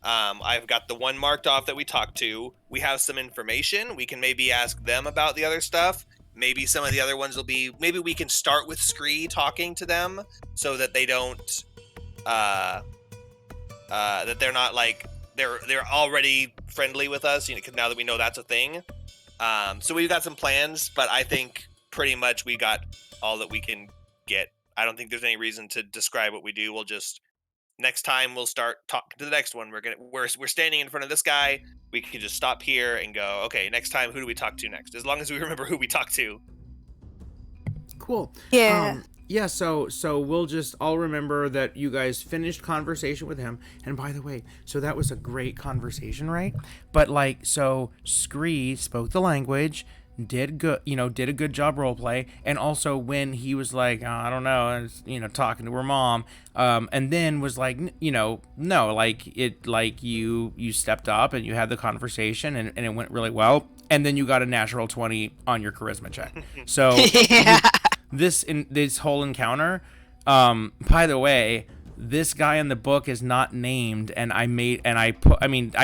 I've got the one marked off that we talked to. We have some information. We can maybe ask them about the other stuff. Maybe some of the other ones will be... Maybe we can start with Scree talking to them so that they don't... that they're not like... They're already friendly with us, because now that we know that's a thing. So we've got some plans, but I think pretty much we got all that we can get. I don't think there's any reason to describe what we do. We'll just next time we'll start talking to the next one. We're standing in front of this guy. We can just stop here and go, okay, next time who do we talk to next? As long as we remember who we talk to. Cool. Yeah. Yeah, so I'll remember that you guys finished conversation with him. And by the way, so that was a great conversation, right? But so Scree spoke the language, did a good job roleplay, and also when he was like, oh, I don't know, talking to her mom, and then was like, no, you stepped up and you had the conversation and it went really well, and then you got a natural 20 on your charisma check. So this whole encounter, by the way, this guy in the book is not named, and I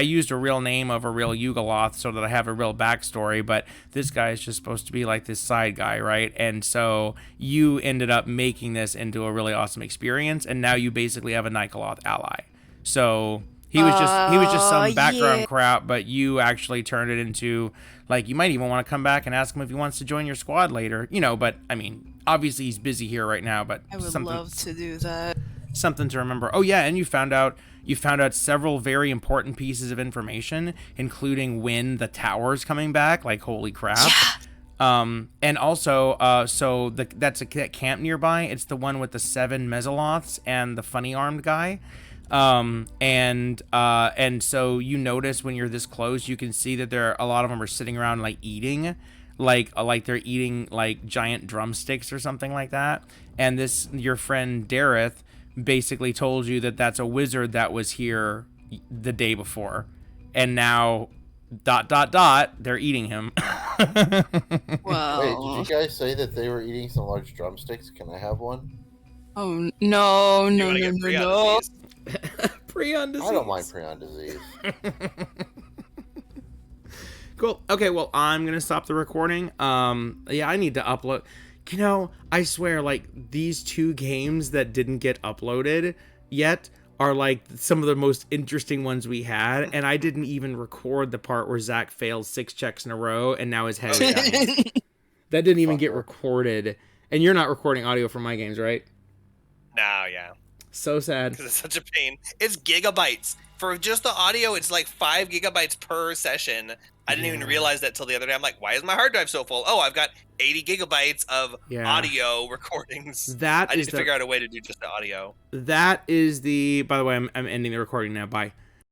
used a real name of a real Yugoloth so that I have a real backstory, but this guy is just supposed to be like this side guy, right? And so you ended up making this into a really awesome experience, and now you basically have a Nikoloth ally. So he was just some background crap, but you actually turned it into, like, you might even want to come back and ask him if he wants to join your squad later, but obviously he's busy here right now, but I would love to do that. Something to remember. Oh yeah, and you found out several very important pieces of information, including when the tower's coming back. Like, holy crap. Yeah. And also, that's a camp nearby. It's the one with the 7 Mezzoloths and the funny armed guy. And so you notice when you're this close, you can see that a lot of them are sitting around like eating. like they're eating like giant drumsticks or something like that. And your friend Dareth basically told you that that's a wizard that was here the day before, and now ... they're eating him. Well, Wait, did you guys say that they were eating some large drumsticks? Can I have one? oh no, You no, want to no, get no, Prion no. disease? Prion disease. I don't mind prion disease. Cool. Okay, well, I'm gonna stop the recording. Yeah, I need to upload. You know, I swear, like, these 2 games that didn't get uploaded yet are like some of the most interesting ones we had, and I didn't even record the part where Zach failed 6 checks in a row and now his head is down. That didn't even get recorded. And you're not recording audio for my games, right? No, yeah. So sad. Because it's such a pain. It's gigabytes. For just the audio, it's like 5 gigabytes per session. I didn't even realize that till the other day. I'm like, why is my hard drive so full? Oh, I've got 80 gigabytes of audio recordings. I need to figure out a way to do just the audio. That is the... By the way, I'm ending the recording now. Bye.